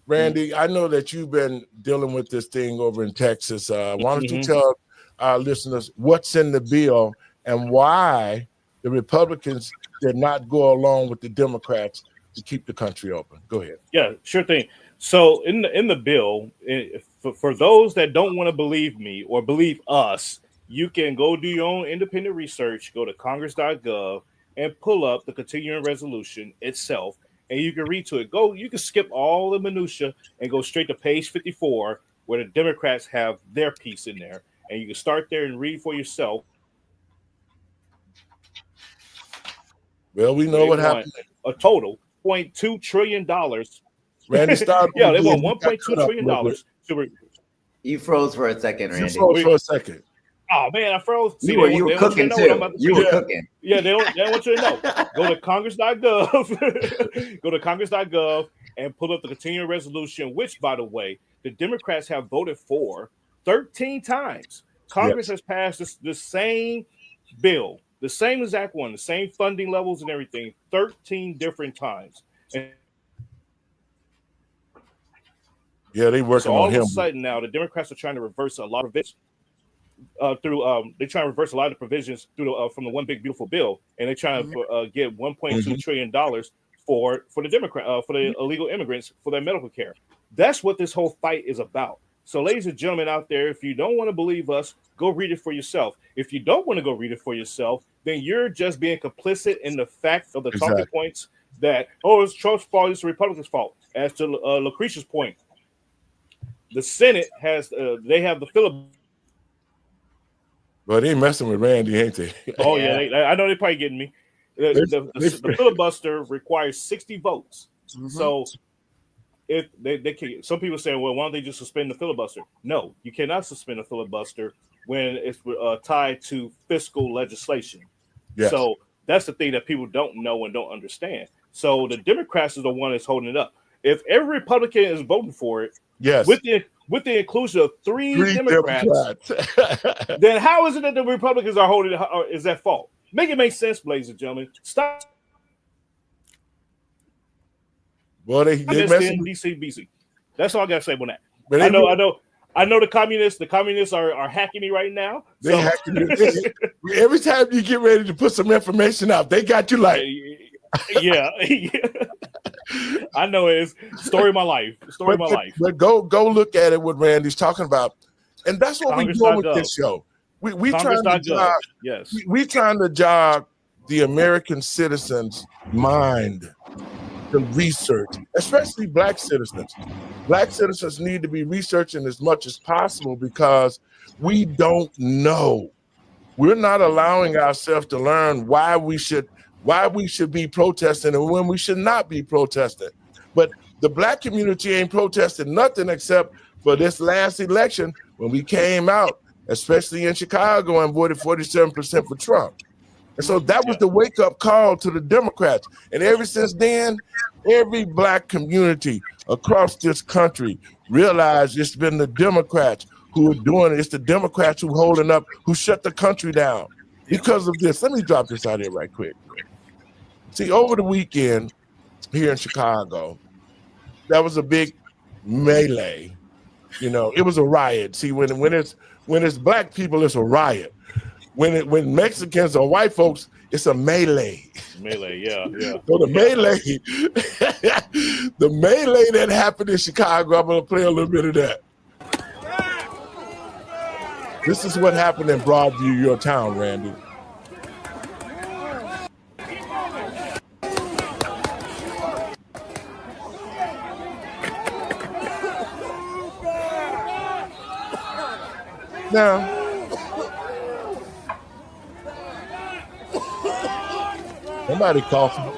Randy, I know that you've been dealing with this thing over in Texas. Why don't you tell our listeners what's in the bill and why the Republicans did not go along with the Democrats to keep the country open? Go ahead. Yeah, sure thing. So in the bill, for those that don't want to believe me or believe us, you can go do your own independent research, go to congress.gov and pull up the continuing resolution itself, and you can read to it. You can skip all the minutia and go straight to page 54, where the Democrats have their piece in there, and you can start there and read for yourself. Well, we know what happened. A total $0.2 trillion. Randy, start. Yeah, they want $1.2 trillion. You froze for a second, Randy. You froze for a second. Oh man, I froze. See, you were cooking too. You were cooking. Yeah, they don't want you to know. Go to congress.gov. Go to congress.gov and pull up the continuing resolution, which, by the way, the Democrats have voted for 13 times. Congress has passed this same bill, the same exact one, the same funding levels and everything, 13 different times. And yeah, they working on him. All of a sudden now, the Democrats are trying to reverse a lot of it. They're trying to reverse a lot of the provisions through from the One Big Beautiful Bill, and they're trying to get $1.2 trillion for the illegal immigrants for their medical care. That's what this whole fight is about. So, ladies and gentlemen out there, if you don't want to believe us, go read it for yourself. If you don't want to go read it for yourself, then you're just being complicit in the fact of the talking points that it's Trump's fault, it's the Republicans' fault. As to Lucretia's point, the Senate has they have the filibuster. Well, they messing with Randy, ain't they? Oh yeah, I know they're probably getting me. The filibuster requires 60 votes. So if they can, some people say, well, why don't they just suspend the filibuster? No, you cannot suspend a filibuster when it's tied to fiscal legislation. Yes. So that's the thing that people don't know and don't understand. So the Democrats are the one that's holding it up. If every Republican is voting for it, with the inclusion of three Democrats, then how is it that the Republicans are holding it? Is that fault? Make it make sense, ladies and gentlemen. Stop. Well, they DC BC. That's all I gotta say on that. I know I know the communists are hacking me right now. They hacking you. Every time you get ready to put some information out, they got you like, yeah. I know it's story of my life. But go look at it. What Randy's talking about, and that's what we're doing with this show. We trying to jog. Yes, we trying to jog the American citizens' mind. The research, especially Black citizens. Black citizens need to be researching as much as possible because we don't know. We're not allowing ourselves to learn why we should be protesting and when we should not be protesting. But the Black community ain't protesting nothing except for this last election when we came out, especially in Chicago, and voted 47% for Trump. And so that was the wake-up call to the Democrats. And ever since then, every Black community across this country realized it's been the Democrats who are doing it. It's the Democrats who holding up, who shut the country down because of this. Let me drop this out here right quick. See, over the weekend here in Chicago, that was a big melee. You know, it was a riot. See, when it's Black people, it's a riot. When Mexicans or white folks, it's a melee. Melee, yeah. So the melee that happened in Chicago, I'm gonna play a little bit of that. This is what happened in Broadview, your town, Randy. Now, somebody coughing.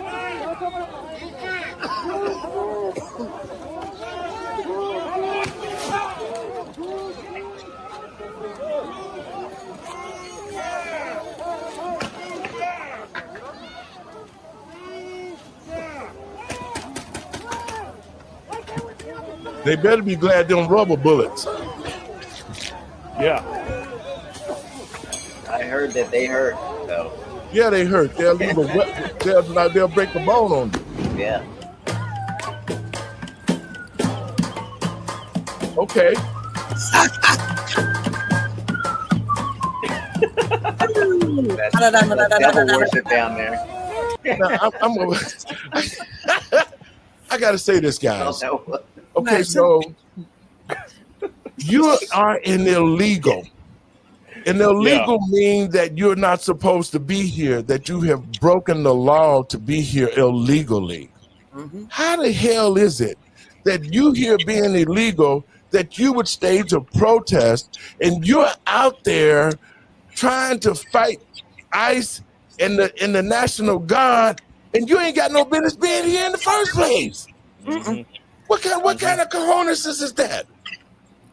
They better be glad them rubber bullets. Yeah. I heard that they hurt, though. Yeah, they hurt. They'll leave they'll break the bone on you. Yeah. Okay. That's devil worship down there. Now, I got to say this, guys. Okay, so you are an illegal. And illegal means that you're not supposed to be here, that you have broken the law to be here illegally. Mm-hmm. How the hell is it that you here being illegal, that you would stage a protest and you're out there trying to fight ICE and the National Guard, and you ain't got no business being here in the first place? Mm-hmm. What kind of cojones is that?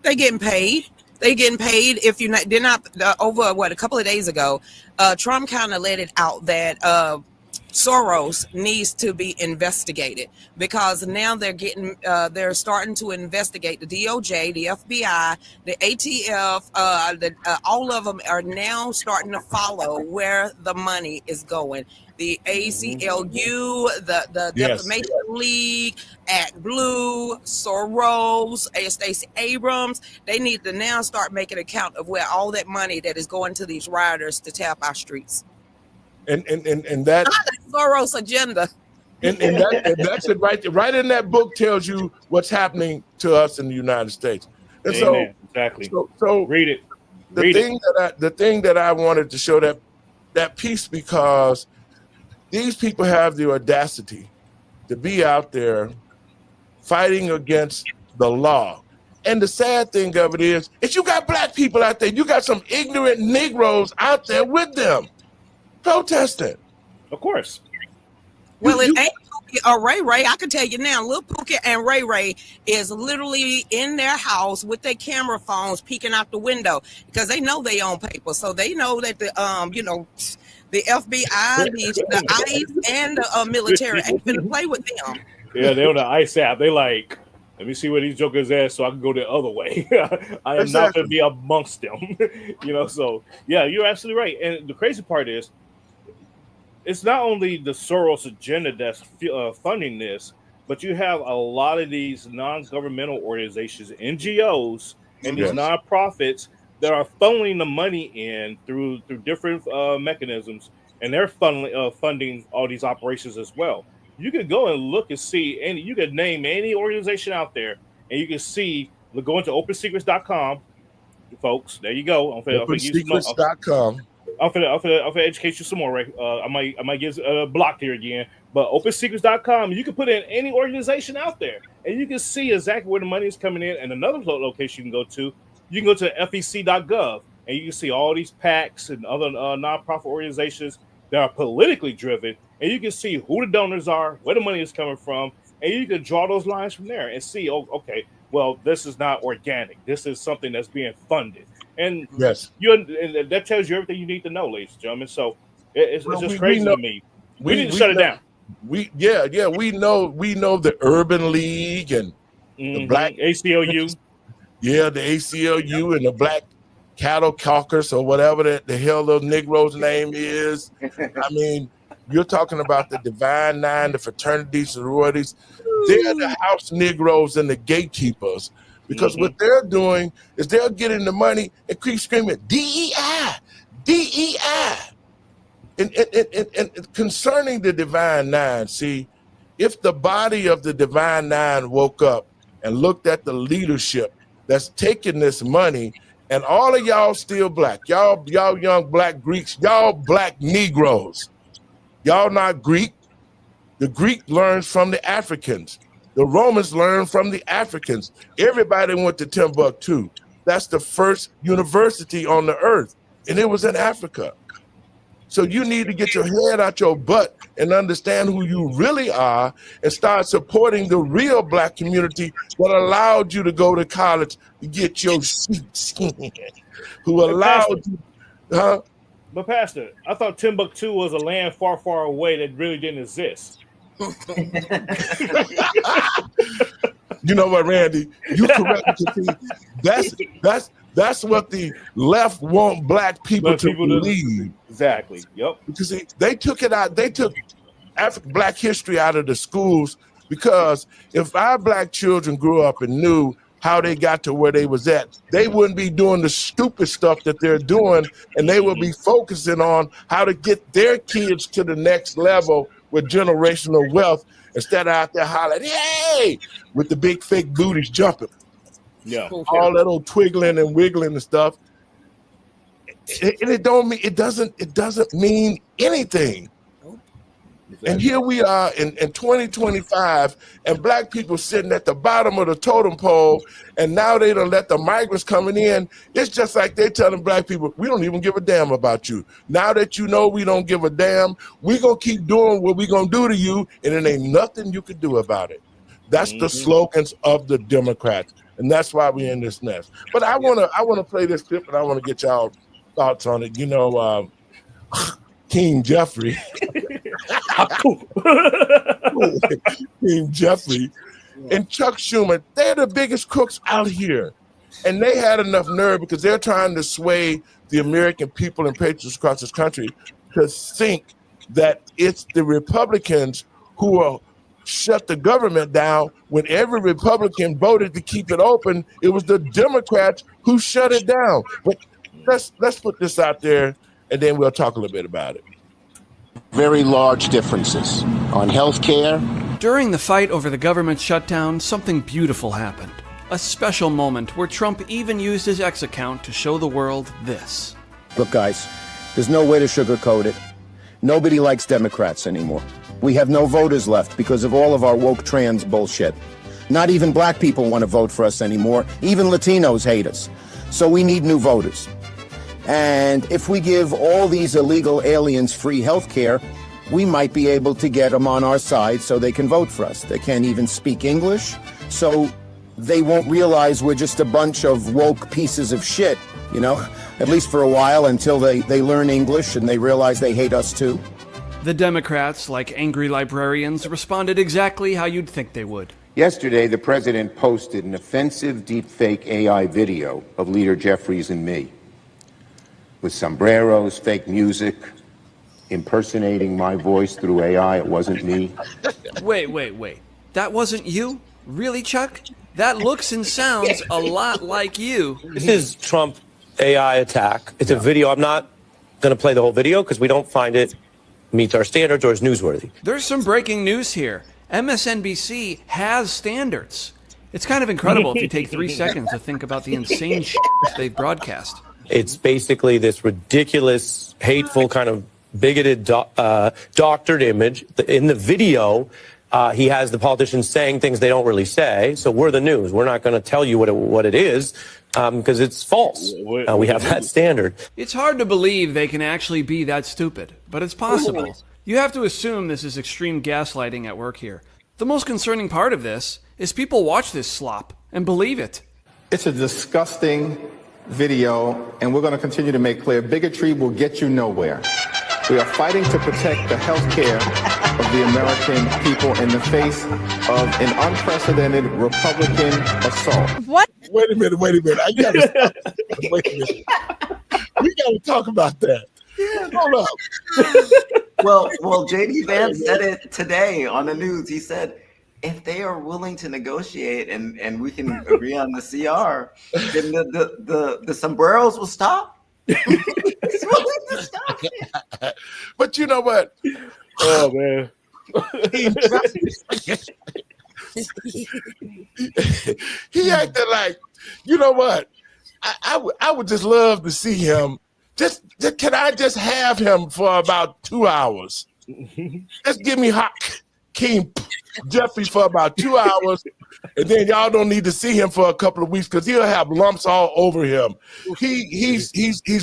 They getting paid. They getting paid. If you're not, they're not over a couple of days ago, Trump kind of let it out that Soros needs to be investigated because now they're starting to investigate the DOJ, the FBI, the ATF, all of them are now starting to follow where the money is going. The ACLU, the Defamation League, Act Blue, Soros, Stacey Abrams, they need to now start making account of where all that money that is going to these rioters to tap our streets. And that Soros agenda. And that's it right in that book tells you what's happening to us in the United States. And Amen. Exactly. So read it. The thing that I wanted to show that piece, because these people have the audacity to be out there fighting against the law. And the sad thing of it is you got Black people out there. You got some ignorant Negroes out there with them protesting. Of course. Well, it ain't Pookie or Ray Ray. I can tell you now, Lil Pookie and Ray Ray is literally in their house with their camera phones peeking out the window because they know they own paper. So they know that the FBI, the ICE, and the military ain't gonna play with them. Yeah, they're on the ICE app. They like, let me see where these jokers at so I can go the other way. I am not going to be amongst them. So, yeah, you're absolutely right. And the crazy part is, it's not only the Soros agenda that's funding this, but you have a lot of these non-governmental organizations, NGOs, and these nonprofits that are funneling the money in through different mechanisms, and they're funding all these operations as well. You could go and look and see, and you could name any organization out there, and you can see. Go into OpenSecrets.com, folks. There you go. OpenSecrets.com. I'm gonna educate you some more, right? I might get blocked here again, but OpenSecrets.com, you can put in any organization out there, and you can see exactly where the money is coming in. And another location you can go to FEC.gov, and you can see all these PACs and other nonprofit organizations that are politically driven, and you can see who the donors are, where the money is coming from, and you can draw those lines from there and see, oh, okay, well, this is not organic. This is something that's being funded. And and that tells you everything you need to know, ladies and gentlemen. So it's just crazy to me. We need to shut it down. We know the Urban League and the Black ACLU. Yeah, the ACLU and the Black Cattle Caucus or whatever the hell those Negroes' name is. I mean, you're talking about the Divine Nine, the fraternities, sororities. They're the house Negroes and the gatekeepers. Because what they're doing is they're getting the money and keep screaming, DEI, DEI. And concerning the Divine Nine, see, if the body of the Divine Nine woke up and looked at the leadership that's taking this money, and all of y'all still black, y'all young black Greeks, y'all black Negroes, y'all not Greek. The Greek learns from the Africans. The Romans learned from the Africans. Everybody went to Timbuktu. That's the first university on the earth, and it was in Africa. So you need to get your head out your butt and understand who you really are and start supporting the real black community that allowed you to go to college to get your seats, who allowed you, But Pastor, I thought Timbuktu was a land far, far away that really didn't exist. You know what, Randy? You correct me. That's what the left want black people to believe. Exactly. Yep. Because they took it out. They took Black history out of the schools, because if our black children grew up and knew how they got to where they was at, they wouldn't be doing the stupid stuff that they're doing, and they would be focusing on how to get their kids to the next level with generational wealth, instead of out there hollering, "Hey!" with the big fake booties jumping. Yeah, all that old twiggling and wiggling and stuff. It doesn't mean anything. Exactly. And here we are in 2025, and black people sitting at the bottom of the totem pole, and now they done let the migrants coming in. It's just like they're telling black people, we don't even give a damn about you. Now that you know we don't give a damn, we gonna keep doing what we gonna do to you, and it ain't nothing you can do about it. That's the slogans of the Democrats, and that's why we're in this mess. But I wanna play this clip, and I wanna get y'all thoughts on it. You know, King Jeffrey. King Jeffrey and Chuck Schumer, they're the biggest crooks out here. And they had enough nerve, because they're trying to sway the American people and patriots across this country to think that it's the Republicans who will shut the government down, when every Republican voted to keep it open. It was the Democrats who shut it down. But let's put this out there, and then we'll talk a little bit about it. Very large differences on health care. During the fight over the government shutdown, something beautiful happened. A special moment where Trump even used his X account to show the world this. Look, guys, there's no way to sugarcoat it. Nobody likes Democrats anymore. We have no voters left because of all of our woke trans bullshit. Not even black people want to vote for us anymore. Even Latinos hate us. So we need new voters. And if we give all these illegal aliens free health care, we might be able to get them on our side so they can vote for us. They can't even speak English, so they won't realize we're just a bunch of woke pieces of shit, you know, at least for a while, until they learn English and they realize they hate us too. The Democrats, like angry librarians, responded exactly how you'd think they would. Yesterday, the president posted an offensive deepfake AI video of Leader Jeffries and me, with sombreros, fake music, impersonating my voice through AI. It wasn't me. Wait. That wasn't you? Really, Chuck? That looks and sounds a lot like you. This is Trump AI attack. It's a video. I'm not going to play the whole video because we don't find it meets our standards or is newsworthy. There's some breaking news here. MSNBC has standards. It's kind of incredible if you take 3 seconds to think about the insane shit they've broadcast. It's basically this ridiculous, hateful, kind of bigoted, doctored image. In the video, he has the politicians saying things they don't really say. So we're the news. We're not going to tell you what it is because it's false. We have that standard. It's hard to believe they can actually be that stupid, but it's possible. You have to assume this is extreme gaslighting at work here. The most concerning part of this is people watch this slop and believe it. It's a disgusting video, and we're going to continue to make clear bigotry will get you nowhere. We are fighting to protect the health care of the American people in the face of an unprecedented Republican assault. What? Wait a minute. I gotta stop. Wait a minute. We gotta talk about that. Hold up. Well, J.D. Vance said it today on the news. He said, if they are willing to negotiate and we can agree on the CR, then the sombreros will stop. But you know what? Oh man. He acted like, you know what? I would just love to see him. Just can I just have him for about 2 hours? Just give me Hakeem Jeffrey for about 2 hours, and then y'all don't need to see him for a couple of weeks because he'll have lumps all over him. He's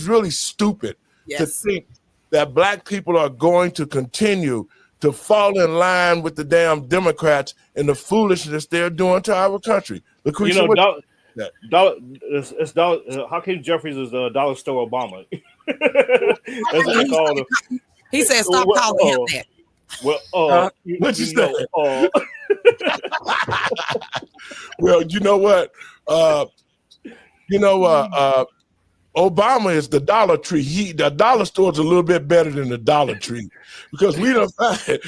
really stupid to think that black people are going to continue to fall in line with the damn Democrats and the foolishness they're doing to our country. Lucretia, Hakeem Jeffries is a dollar store Obama. That's what they call him. He said, "Stop calling him that." Well, what you say? Well, you know what? Obama is the Dollar Tree. The dollar store's a little bit better than the Dollar Tree because we don't find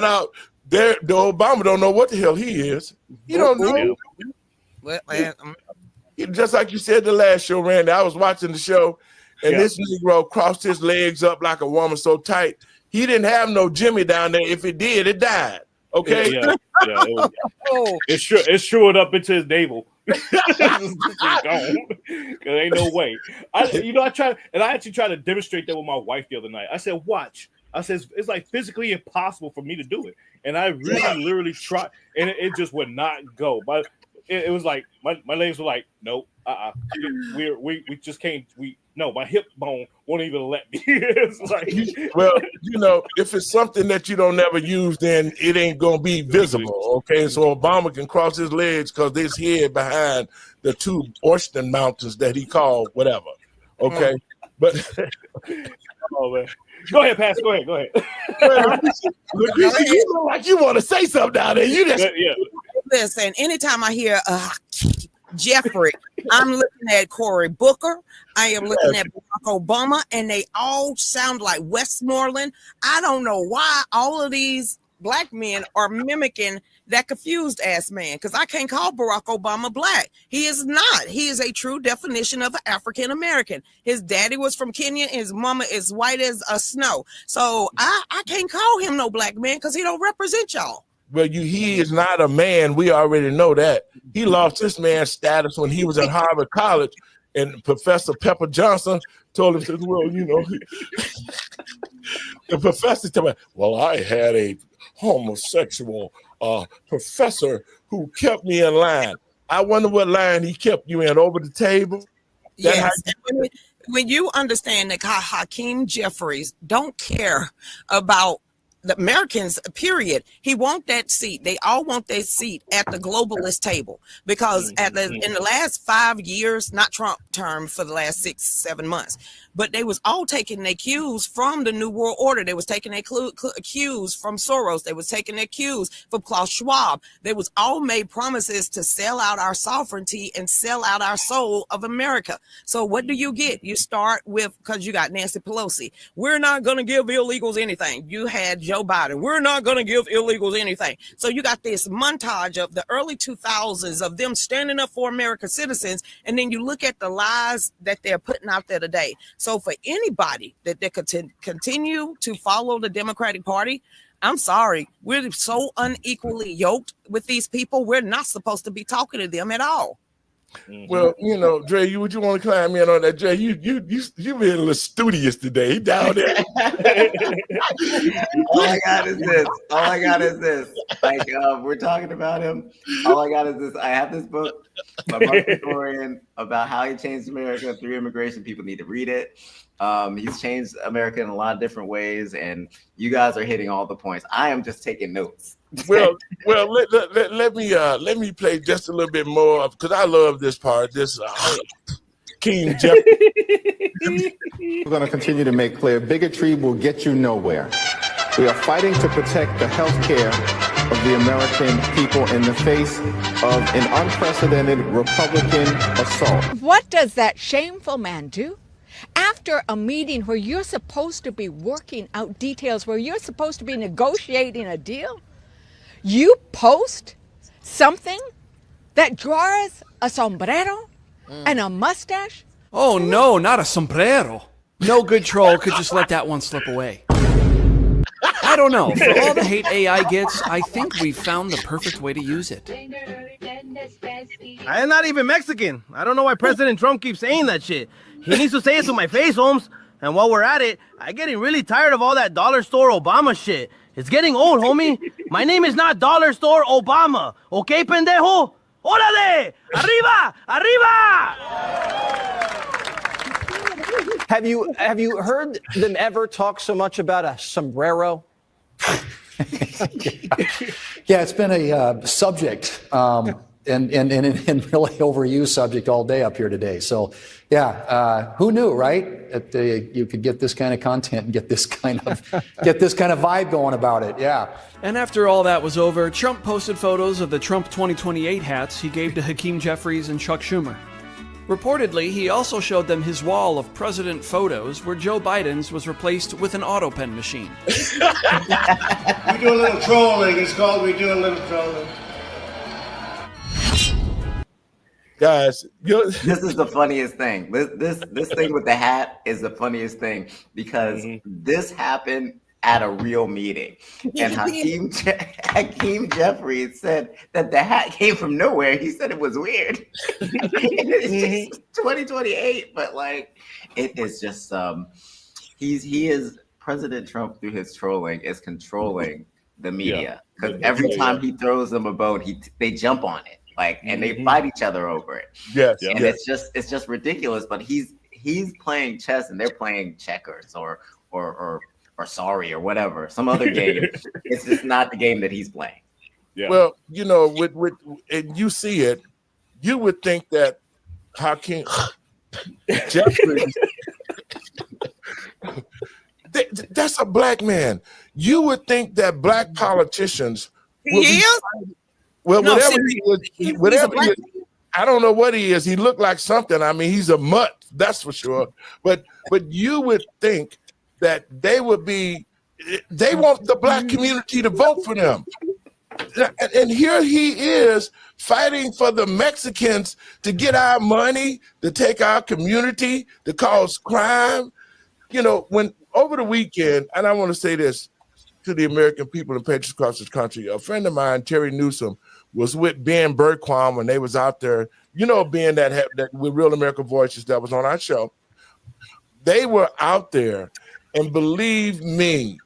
out the Obama don't know what the hell he is. He don't know. Just like you said the last show, Randy, I was watching the show, and this Negro crossed his legs up like a woman so tight. He didn't have no Jimmy down there. If it did, it died. Okay. Yeah. It shored up into his navel. Gone. There ain't no way. I actually tried to demonstrate that with my wife the other night. I said, watch. I said, it's like physically impossible for me to do it. And I really literally tried, and it just would not go. But it was like my legs were like, nope, we just can't. My hip bone won't even let me. It's like, well, if it's something that you don't never use, then it ain't gonna be visible. Okay, so Obama can cross his legs because there's head behind the two Austin mountains that he called whatever. Okay, but oh man. Go ahead, Pastor. Go ahead. You look like you want to say something down there. You just Listen. Anytime I hear Jeffrey, I'm looking at Cory Booker. I am looking at Barack Obama, and they all sound like Westmoreland. I don't know why all of these black men are mimicking that confused ass man, because I can't call Barack Obama black. He is not. He is a true definition of an African American. His daddy was from Kenya, and his mama is white as snow. So I can't call him no black man because he don't represent y'all. Well, he is not a man. We already know that. He lost his man status when he was at Harvard College, and Professor Pepper Johnson told him, well, the professor told me, well, I had a homosexual professor who kept me in line. I wonder what line he kept you in, over the table? Yes. When you understand that Hakeem Jeffries don't care about the Americans, period. He want that seat. They all want that seat at the globalist table because in the last 5 years, not Trump term, for the last 6-7 months, but they was all taking their cues from the New World Order. They was taking their cues from Soros. They was taking their cues from Klaus Schwab. They was all made promises to sell out our sovereignty and sell out our soul of America. So what do you get? You start with, because you got Nancy Pelosi. We're not going to give illegals anything. You had Joe Biden. We're not going to give illegals anything. So you got this montage of the early 2000s of them standing up for American citizens, and then you look at the lies that they're putting out there today. So for anybody that they could continue to follow the Democratic Party, I'm sorry, we're so unequally yoked with these people. We're not supposed to be talking to them at all. Well, you know, Dre, would you want to climb in on that? Dre, you being a little studious today. He down there. All I got is this. Like, we're talking about him. All I got is this. I have this book by Mark Historian about how he changed America through immigration. People need to read it. He's changed America in a lot of different ways, and you guys are hitting all the points. I am just taking notes. Well, let me play just a little bit more because I love this part. This King Jeffrey. We're going to continue to make clear bigotry will get you nowhere. We are fighting to protect the health care of the American people in the face of an unprecedented Republican assault. What does that shameful man do? After a meeting where you're supposed to be working out details, where you're supposed to be negotiating a deal, you post something that draws a sombrero and a mustache? Oh no, not a sombrero. No good troll could just let that one slip away. I don't know. For all the hate AI gets, I think we've found the perfect way to use it. I am not even Mexican. I don't know why President Trump keeps saying that shit. He needs to say it to my face, Holmes. And while we're at it, I'm getting really tired of all that dollar store Obama shit. It's getting old, homie. My name is not Dollar Store Obama. Okay, pendejo? Órale! Arriba! Arriba! Have you heard them ever talk so much about a sombrero? Yeah, it's been a subject and really overused subject all day up here today. So, yeah, who knew, right? That you could get this kind of content and get this kind of vibe going about it. Yeah. And after all that was over, Trump posted photos of the Trump 2028 hats he gave to Hakeem Jeffries and Chuck Schumer. Reportedly, he also showed them his wall of president photos where Joe Biden's was replaced with an auto pen machine. We do a little trolling. It's called we do a little trolling. Guys, this is the funniest thing. This thing with the hat is the funniest thing because this happened at a real meeting, and Hakeem Jeffries said that the hat came from nowhere. He said it was weird. It's just 2028, but like it is just he is President Trump through his trolling is controlling the media because every time he throws them a bone, they jump on it. Like, and they fight each other over it. Yes, and it's just ridiculous. But he's playing chess and they're playing checkers or sorry or whatever, some other game. It's just not the game that he's playing. Yeah. Well, you know, with and you see it, you would think that Hakeem Jeffries, that's a black man. You would think that black politicians would be well, no, whatever he is, I don't know what he is. He looked like something. I mean, he's a mutt, that's for sure. But you would think that they want the black community to vote for them. And here he is fighting for the Mexicans to get our money, to take our community, to cause crime. You know, when over the weekend, and I want to say this to the American people and patriots across this country, a friend of mine, Terry Newsom, was with Ben Bergquam when they was out there. You know, Ben that with Real American Voices that was on our show. They were out there, and believe me,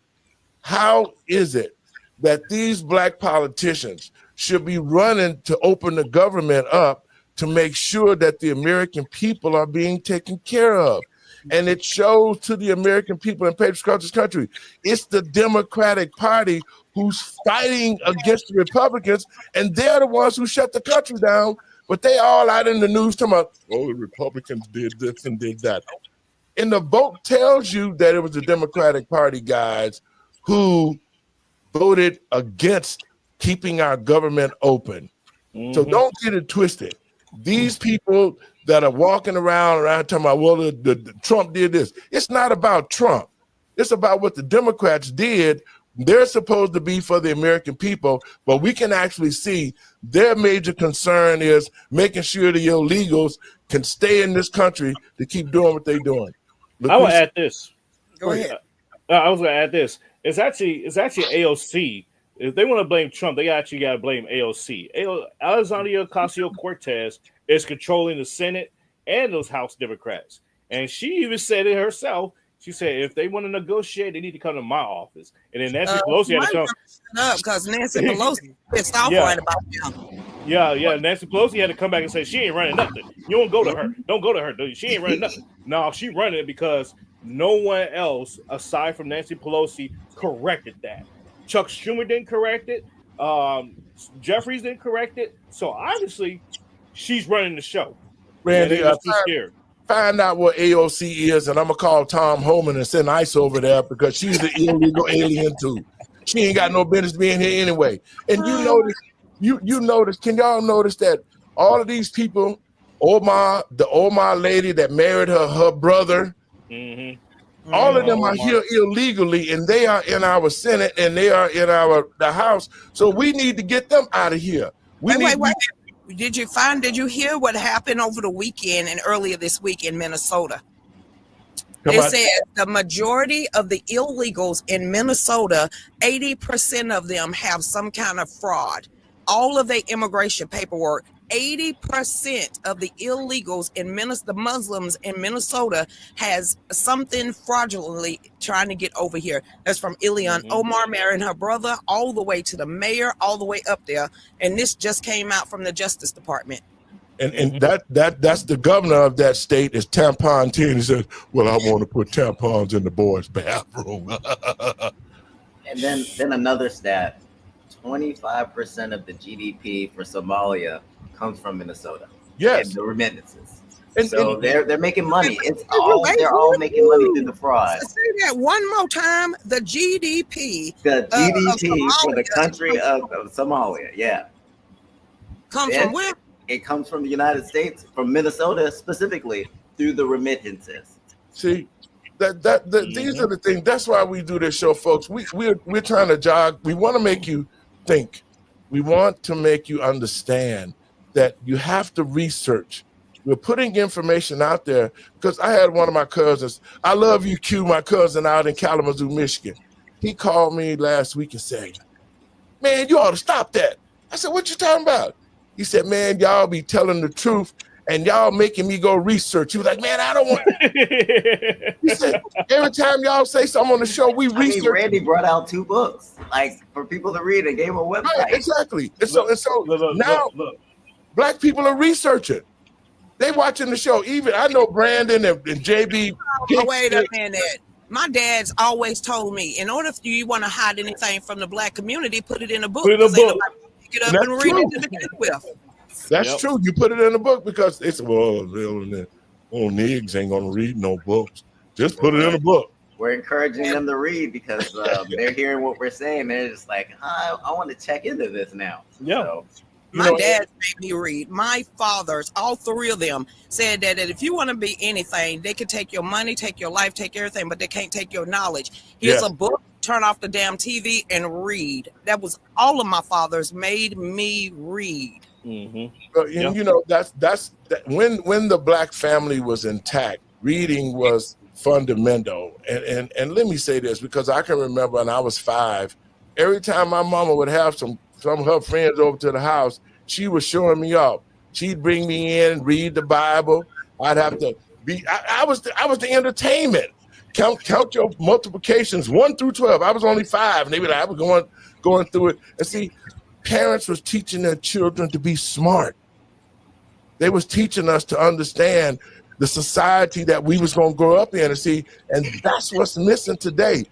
how is it that these black politicians should be running to open the government up to make sure that the American people are being taken care of? And it shows to the American people and patriots across this country, it's the Democratic Party who's fighting against the Republicans, and they're the ones who shut the country down, but they all out in the news talking about, oh, the Republicans did this and did that. And the vote tells you that it was the Democratic Party guys who voted against keeping our government open. So don't get it twisted. These people that are walking around talking about, well, the Trump did this. It's not about Trump. It's about what the Democrats did They're supposed to be for the American people, but we can actually see their major concern is making sure the illegals can stay in this country to keep doing what they're doing. I will add this. Go ahead. I was going to add this. It's actually AOC. If they want to blame Trump, they actually got to blame AOC. Alexandria Ocasio-Cortez is controlling the Senate and those House Democrats. And she even said it herself. She said, if they want to negotiate, they need to come to my office. And then Nancy Pelosi had to come. Up because Nancy Pelosi pissed off right about them. Yeah. Nancy Pelosi had to come back and say she ain't running nothing. You don't go to her. Don't go to her. She ain't running nothing. No, she running it because no one else aside from Nancy Pelosi corrected that. Chuck Schumer didn't correct it. Jeffries didn't correct it. So obviously, she's running the show. Randy, too scared. Find out what AOC is, and I'm gonna call Tom Homan and send ICE over there because she's the illegal alien too. She ain't got no business being here anyway. And you notice, can y'all notice that all of these people, the Omar lady that married her brother, all of them are here illegally, and they are in our Senate and they are in the House. So we need to get them out of here. Wait. Did you hear what happened over the weekend and earlier this week in Minnesota? They said the majority of the illegals in Minnesota, 80% of them have some kind of fraud. All of their immigration paperwork, 80% of the illegals in the Muslims in Minnesota has something fraudulently trying to get over here. That's from Ilhan Omar marrying her brother all the way to the mayor, all the way up there. And this just came out from the Justice Department. And that's the governor of that state is Tampon Teen. He says, well, I want to put tampons in the boys' bathroom. And then another stat, 25% of the GDP for Somalia comes from Minnesota. Yes. And the remittances. And they're making money. They're all making money through the fraud. Say that one more time. The GDP. The GDP for the country of Somalia. Yeah. Comes from where? It comes from the United States, from Minnesota specifically, through the remittances. See, these are the things. That's why we do this show, folks. We're trying to jog. We want to make you think. We want to make you understand that you have to research. We're putting information out there because I had one of my cousins. I love you, Q, my cousin out in Kalamazoo, Michigan. He called me last week and said, man, you ought to stop that. I said, what you talking about? He said, man, y'all be telling the truth and y'all making me go research. He was like, man, I don't want He said, every time y'all say something on the show, we research. Randy brought out 2 books, like for people to read and gave him a website. Right, exactly. And so now Black people are researching. They watching the show. Even I know Brandon and JB. Oh, wait a minute. My dad's always told me, in order for you want to hide anything from the Black community, put it in a book. Put it in a book. Pick it up and read it to begin with. That's true. You put it in a book because it's niggas ain't gonna read no books. Just put it in a book. We're encouraging them to read because they're hearing what we're saying. They're just like, I want to check into this now. Yeah. So, my dad made me read. My fathers, all 3 of them, said that if you want to be anything, they can take your money, take your life, take everything, but they can't take your knowledge. Here's a book, turn off the damn TV and read. That was all of my fathers made me read. But you know, that's when the Black family was intact, reading was fundamental. And let me say this, because I can remember when I was 5, every time my mama would have some of her friends over to the house, she was showing me off. She'd bring me in, read the Bible. I'd have to be. I was the entertainment. Count your multiplications 1 through 12. I was only 5, and they were like, I was going through it. And see, parents was teaching their children to be smart. They was teaching us to understand the society that we was going to grow up in, and that's what's missing today.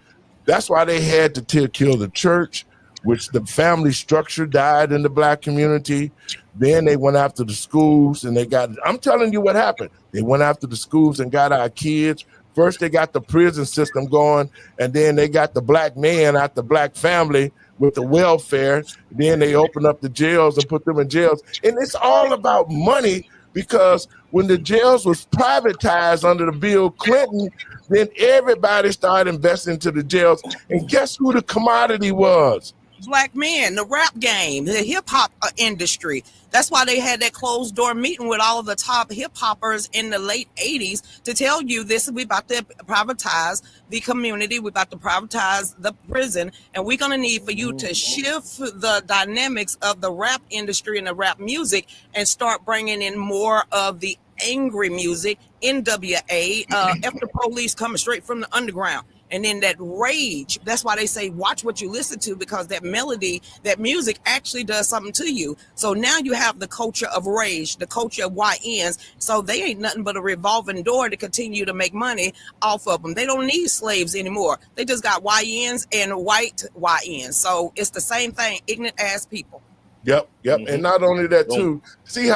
That's why they had to kill the church, which the family structure died in the Black community. Then they went after the schools and I'm telling you what happened. They went after the schools and got our kids. First, they got the prison system going, and then they got the Black man out the Black family with the welfare. Then they opened up the jails and put them in jails. And it's all about money, because when the jails was privatized under the Bill Clinton, then everybody started investing into the jails. And guess who the commodity was? Black men, the rap game, the hip hop industry. That's why they had that closed door meeting with all of the top hip hoppers in the late 80s to tell you this: we about to privatize the community, we about to privatize the prison, and we're going to need for you to shift the dynamics of the rap industry and the rap music and start bringing in more of the angry music, NWA, F the Police, coming straight from the underground. And then that rage, that's why they say watch what you listen to, because that melody, that music actually does something to you. So now you have the culture of rage, the culture of YNs. So they ain't nothing but a revolving door to continue to make money off of them. They don't need slaves anymore. They just got YNs and white YNs. So it's the same thing, ignorant ass people. Yep. And not only that too, see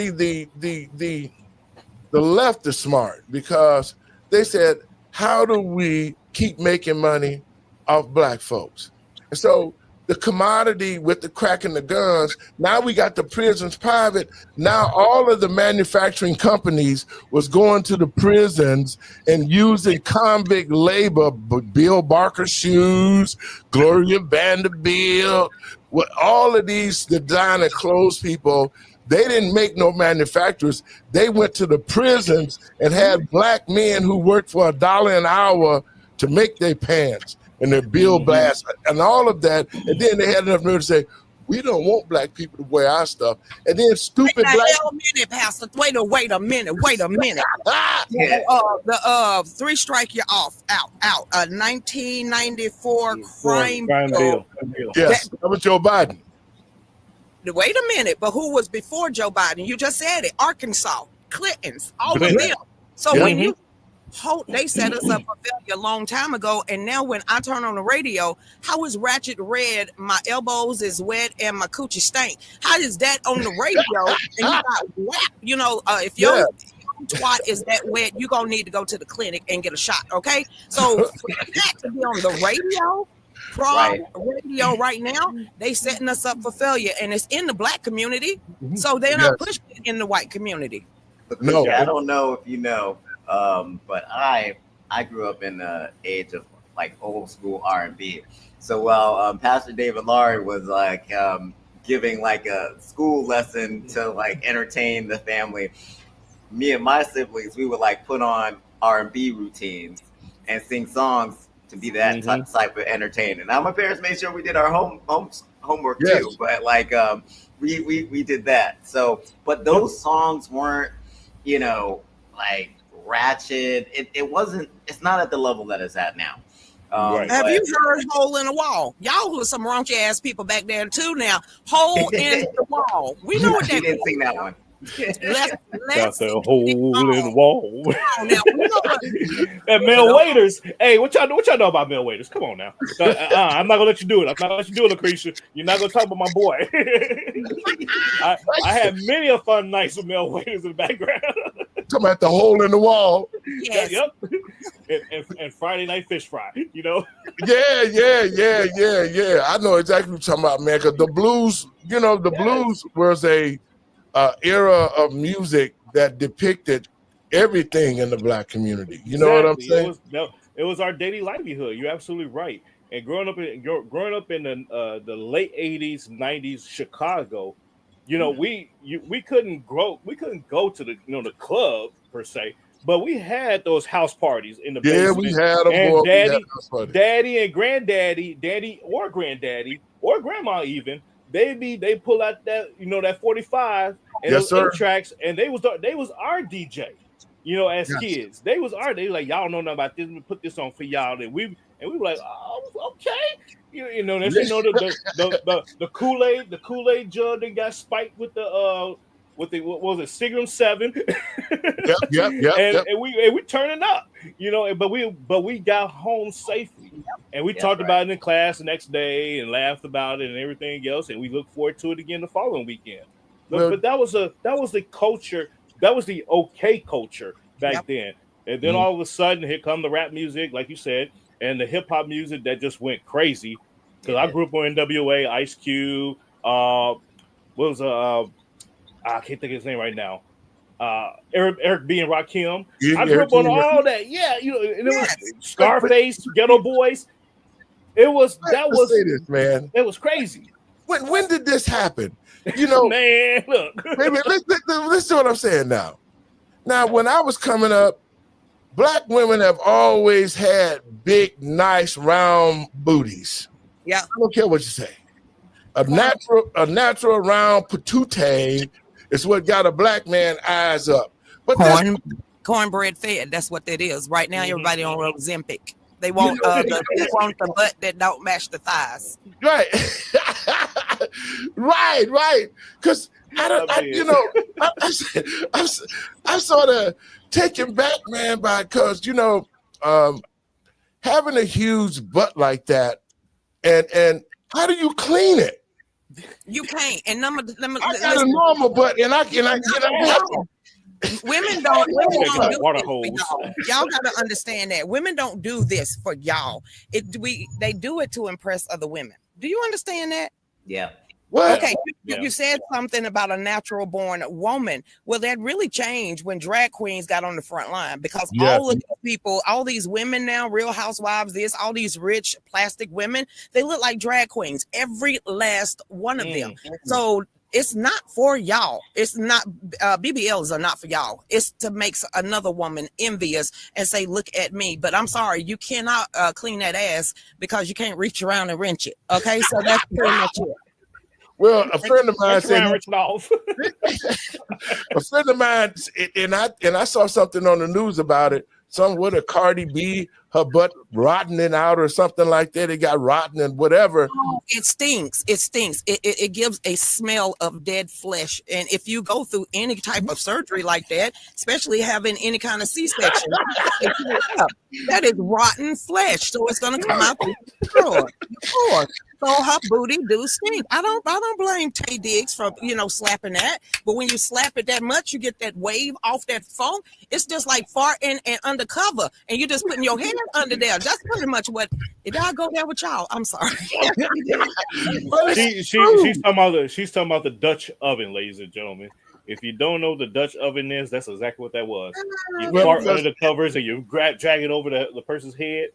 the left is smart, because they said, how do we keep making money off black folks? And so the commodity with the crack and the guns, now we got the prisons private. Now all of the manufacturing companies was going to the prisons and using convict labor, Bill Barker shoes, Gloria Vanderbilt, with all of these designer clothes people. They didn't make no manufacturers. They went to the prisons and had black men who worked for $1 an hour to make their pants and their bill blasts and all of that. And then they had enough nerve to say, we don't want black people to wear our stuff. And then stupid black... minute, Pastor. Wait a minute. The three strike you off, out. 1994 crime bill. Yes, that was Joe Biden. Wait a minute, but who was before Joe Biden? You just said it. Arkansas, Clintons, all of them. So when you they set us up for failure a long time ago, and now when I turn on the radio, how is ratchet red? My elbows is wet and my coochie stink. How is that on the radio? And you got whack. You know, if your twat is that wet, you're gonna need to go to the clinic and get a shot. Okay, so for that to be on the radio. Radio right now, they setting us up for failure, and it's in the black community, so they're not pushing it in the white community. No, I don't know if you know, but I grew up in the age of like old school R&B. So while Pastor David Lowery was like giving like a school lesson to like entertain the family, me and my siblings, we would like put on R&B routines and sing songs to be that type of entertaining. Now my parents made sure we did our homework too, but like we did that. So, but those songs weren't, you know, like ratchet. It wasn't. It's not at the level that it's at now. Have you heard "Hole in the Wall"? Y'all were some raunchy ass people back there too. Now, "Hole in the Wall." We know what that. You didn't sing that one. Got the hole in the wall. And Mel Waiters. Hey, what y'all know about Mel Waiters? Come on now. I'm not gonna let you do it. I'm not gonna let you do it, Lucretia. You're not gonna talk about my boy. I had many a fun nights with Mel Waiters in the background. Talking about the hole in the wall. Yes. Yep. And Friday night fish fry. You know. Yeah. I know exactly what you're talking about, man. Because the blues, you know, blues was a era of music that depicted everything in the black community. You know what I'm saying? It was our daily livelihood. You're absolutely right. And growing up in the late 80s, 90s Chicago, you know, we couldn't go to the the club per se, but we had those house parties in the basement. We had them. And daddy and granddaddy, daddy or granddaddy or grandma even. They pull out that that 45 and those tracks, and they was our DJ, as kids. They like, y'all don't know nothing about this. Let me put this on for y'all, and we were like, oh, okay, the Kool-Aid jug that got spiked with the what was it, Signum 7? Yep. And we turning up, but we got home safely, and we talked about it in class the next day and laughed about it and everything else, and we look forward to it again the following weekend. But that was the culture, that was the okay culture back then. And then all of a sudden, here come the rap music, like you said, and the hip hop music that just went crazy. Because I grew up on NWA, Ice Cube, I can't think of his name right now. Eric B and Rakim. Yeah, I grew up on all that. Yeah, you know, and it was Scarface, Ghetto Boys. It was Let's say this, man. It was crazy. When did this happen? You know, man, look. Baby, listen to what I'm saying now. Now, when I was coming up, black women have always had big, nice, round booties. Yeah. I don't care what you say. A natural round patootie is what got a black man eyes up. But cornbread fed. That's what that is. Right now, everybody on Ozempic. They want the butt that don't match the thighs. Right. right. Because I'm sort of taken back, man, because having a huge butt like that, and how do you clean it? You can't. And I got a normal butt, and I women don't do this for y'all. Y'all gotta understand that women don't do this for y'all. They do it to impress other women. Do you understand that? Yeah. What? Okay, you said something about a natural born woman. Well, that really changed when drag queens got on the front line, because all of these people, all these women now, Real Housewives, all these rich plastic women, they look like drag queens, every last one of them. So it's not for y'all. It's not BBLs are not for y'all. It's to make another woman envious and say, look at me. But I'm sorry, you cannot clean that ass because you can't reach around and wrench it. Okay, so that's pretty much it. Well, a friend of mine said, a friend of mine, and I saw something on the news about it. With a Cardi B, her butt rotting out or something like that. It got rotten and whatever. Oh, it stinks. It gives a smell of dead flesh. And if you go through any type of surgery like that, especially having any kind of C-section, that is rotten flesh. So it's going to come out. So her booty do stink. I don't blame Tay Diggs for slapping that. But when you slap it that much, you get that wave off that foam. It's just like farting and undercover, and you're just putting your hand under there. That's pretty much what. Did I go there with y'all? I'm sorry. She's talking about the Dutch oven, ladies and gentlemen. If you don't know what the Dutch oven is, that's exactly what that was. You fart under the covers and you drag it over the person's head.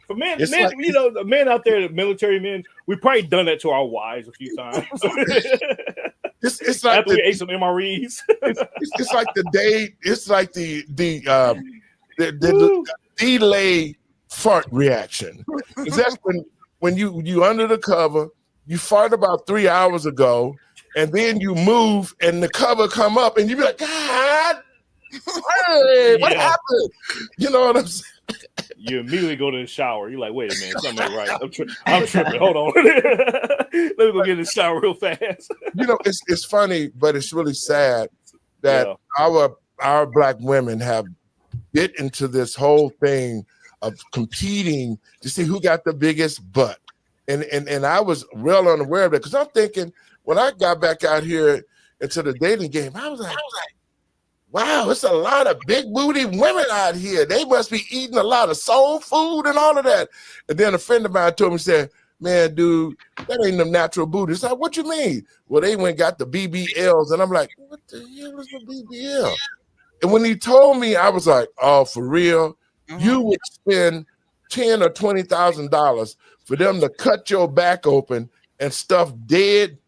For men, the men out there, the military men, we probably done that to our wives a few times. It's like after we ate some MREs. it's like the day. It's like the delay fart reaction. That's when you under the cover, you fart about 3 hours ago, and then you move and the cover come up, and you be like, God, hey, what happened? You know what I'm saying? You immediately go to the shower. You're like, wait a minute, something ain't right. I'm tripping. Hold on. Let me go get in the shower real fast. It's funny, but it's really sad that our black women have get into this whole thing of competing to see who got the biggest butt. And I was real unaware of it, because I'm thinking when I got back out here into the dating game, I was like, wow, it's a lot of big booty women out here. They must be eating a lot of soul food and all of that. And then a friend of mine told me, said, man, dude, that ain't them natural booties. Like, what you mean? Well, they went and got the BBLs. And I'm like, what the hell is the BBL? And when he told me, I was like, oh, for real? You would spend $10,000 or $20,000 for them to cut your back open and stuff dead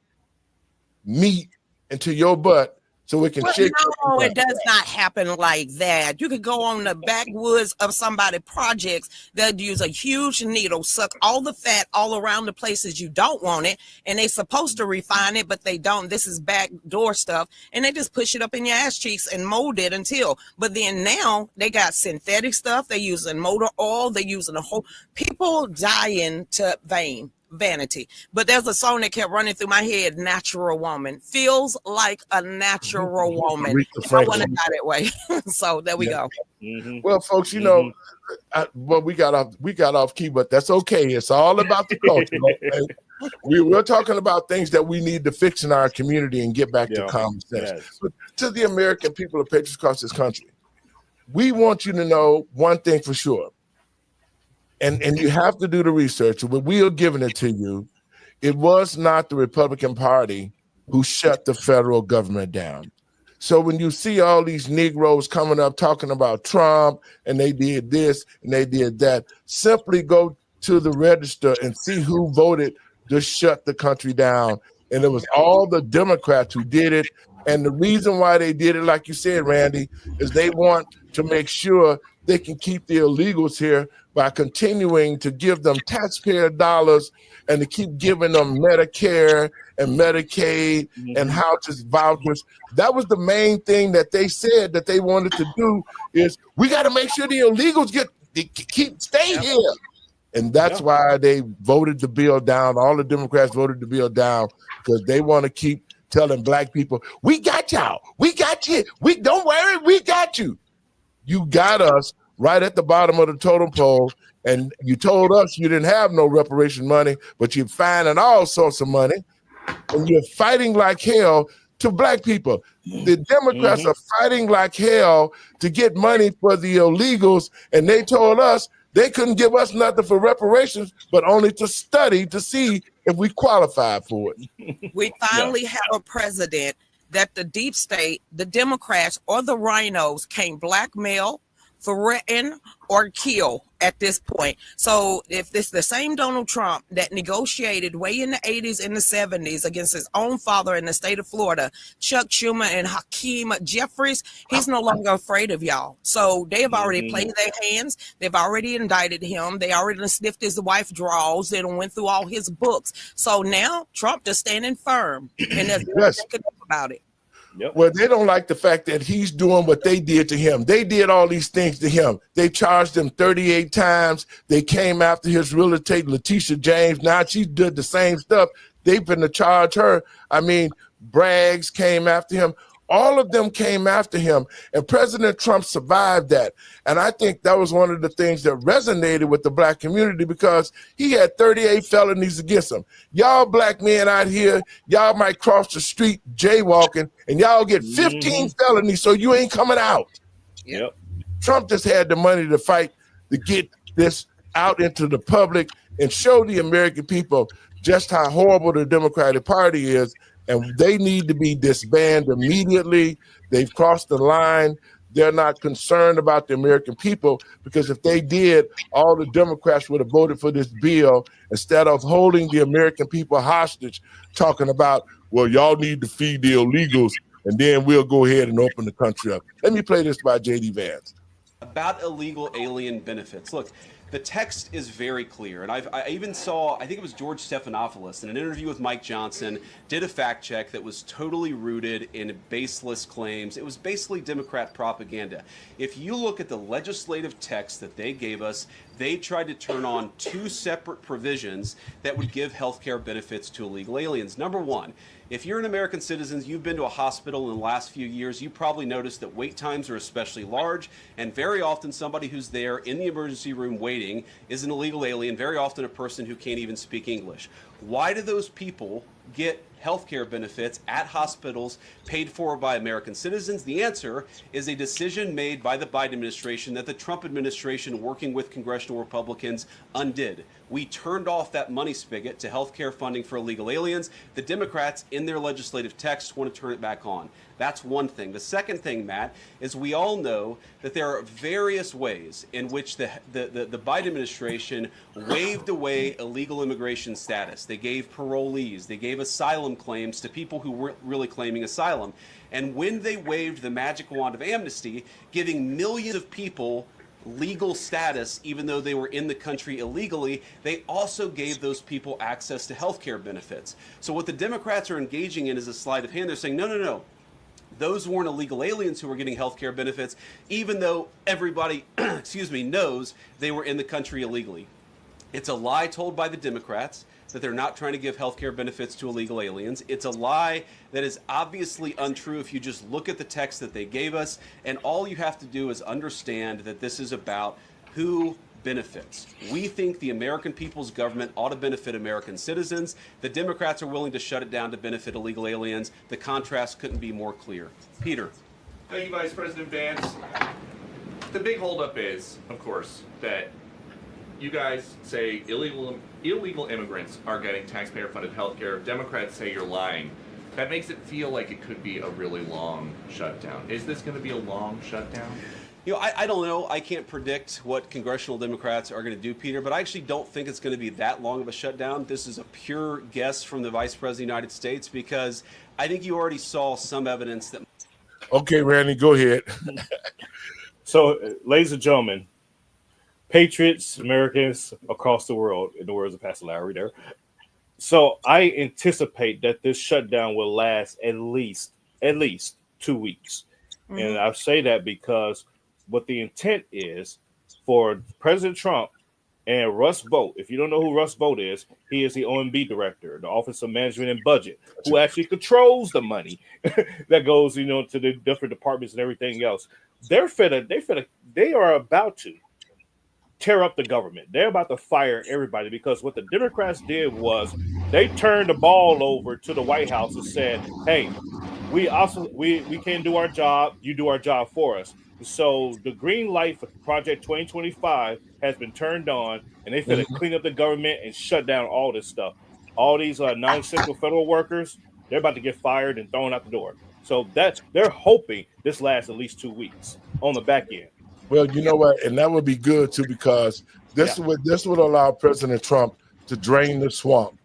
meat into your butt so it can shake. No, it does not happen like that. You could go on the backwoods of somebody's projects. They'll use a huge needle, suck all the fat all around the places you don't want it, and they're supposed to refine it, but they don't. This is backdoor stuff, and they just push it up in your ass cheeks and mold it until. But then now they got synthetic stuff. They're using motor oil. They're using a whole people dying to vanity. But there's a song that kept running through my head, Natural Woman. Feels like a natural woman. I want to die that way. So there we go. Well, folks, we got off key, but that's okay. It's all about the culture. We're talking about things that we need to fix in our community and get back to common sense. Yes. But to the American people of patriots across this country, we want you to know one thing for sure. And you have to do the research, but we are giving it to you. It was not the Republican Party who shut the federal government down. So when you see all these Negroes coming up talking about Trump and they did this and they did that, simply go to the register and see who voted to shut the country down. And it was all the Democrats who did it. And the reason why they did it, like you said, Randy, is they want to make sure they can keep the illegals here by continuing to give them taxpayer dollars and to keep giving them Medicare and Medicaid and housing vouchers. That was the main thing that they said that they wanted to do, is we got to make sure the illegals stay here. And that's why they voted the bill down. All the Democrats voted the bill down because they want to keep telling black people, we got y'all, we got you, we don't worry, we got you. You got us right at the bottom of the totem pole, and you told us you didn't have no reparation money, but you're finding all sorts of money, and you're fighting like hell to black people. The Democrats are fighting like hell to get money for the illegals, and they told us they couldn't give us nothing for reparations, but only to study to see if we qualified for it. We finally have a president that the deep state, the Democrats, or the rhinos can't blackmail, threaten, or kill at this point. So if it's the same Donald Trump that negotiated way in the 80s and the 70s against his own father in the state of Florida, Chuck Schumer and Hakeem Jeffries, he's no longer afraid of y'all. So they have already played their hands. They've already indicted him. They already sniffed his wife draws and went through all his books. So now Trump is standing firm, and there's nothing they can do about it. Well, they don't like the fact that he's doing what they did to him. They did all these things to him. They charged him 38 times. They came after his real estate, Letitia James. Now she did the same stuff. They've been to charge her. I mean, Braggs came after him. All of them came after him, and President Trump survived that. And I think that was one of the things that resonated with the black community, because he had 38 felonies against him. Y'all black men out here, y'all might cross the street jaywalking, and y'all get 15 felonies, so you ain't coming out. Trump just had the money to fight to get this out into the public and show the American people just how horrible the Democratic Party is. And they need to be disbanded immediately. They've crossed the line. They're not concerned about the American people, because if they did, all the Democrats would have voted for this bill instead of holding the American people hostage, talking about, well, y'all need to feed the illegals, and then we'll go ahead and open the country up. Let me play this by J.D. Vance. About illegal alien benefits. Look, the text is very clear, and I even saw, I think it was George Stephanopoulos in an interview with Mike Johnson, did a fact check that was totally rooted in baseless claims. It was basically Democrat propaganda. If you look at the legislative text that they gave us, they tried to turn on two separate provisions that would give health care benefits to illegal aliens. Number one, if you're an American citizen, you've been to a hospital in the last few years, you probably noticed that wait times are especially large, and very often somebody who's there in the emergency room waiting is an illegal alien, very often a person who can't even speak English. Why do those people get health care benefits at hospitals paid for by American citizens? The answer is a decision made by the Biden administration that the Trump administration, working with congressional Republicans, undid. We turned off that money spigot to health care funding for illegal aliens. The Democrats, in their legislative text, want to turn it back on. That's one thing. The second thing, Matt, is we all know that there are various ways in which the Biden administration waved away illegal immigration status. They gave parolees, they gave asylum claims to people who weren't really claiming asylum. And when they waved the magic wand of amnesty, giving millions of people legal status, even though they were in the country illegally, they also gave those people access to health care benefits. So what the Democrats are engaging in is a sleight of hand. They're saying, no, no, no. Those weren't illegal aliens who were getting health care benefits, even though everybody, knows they were in the country illegally. It's a lie told by the Democrats that they're not trying to give health care benefits to illegal aliens. It's a lie that is obviously untrue if you just look at the text that they gave us, and all you have to do is understand that this is about who benefits. We think the American people's government ought to benefit American citizens. The Democrats are willing to shut it down to benefit illegal aliens. The contrast couldn't be more clear. Peter. Thank you, Vice President Vance. The big holdup is, of course, that you guys say illegal immigrants are getting taxpayer-funded health care. Democrats say you're lying. That makes it feel like it could be a really long shutdown. Is this going to be a long shutdown? I don't know. I can't predict what congressional Democrats are going to do, Peter, but I actually don't think it's going to be that long of a shutdown. This is a pure guess from the Vice President of the United States because I think you already saw some evidence that. Okay, Randy, go ahead. So, ladies and gentlemen, patriots, Americans across the world, in the words of Pastor Lowry there. So I anticipate that this shutdown will last at least 2 weeks. Mm-hmm. And I say that because what the intent is for President Trump and Russ Vought. If you don't know who Russ Vought is, he is the OMB director, the Office of Management and Budget, who actually controls the money that goes, to the different departments and everything else. They are about to tear up the government. They're about to fire everybody because what the Democrats did was they turned the ball over to the White House and said, hey, we can't do our job. You do our job for us. So the green light for Project 2025 has been turned on, and they finna clean up the government and shut down all this stuff. All these non-essential federal workers, they're about to get fired and thrown out the door. So that they're hoping this lasts at least 2 weeks on the back end. Well, you know what, and that would be good too because this would allow President Trump to drain the swamp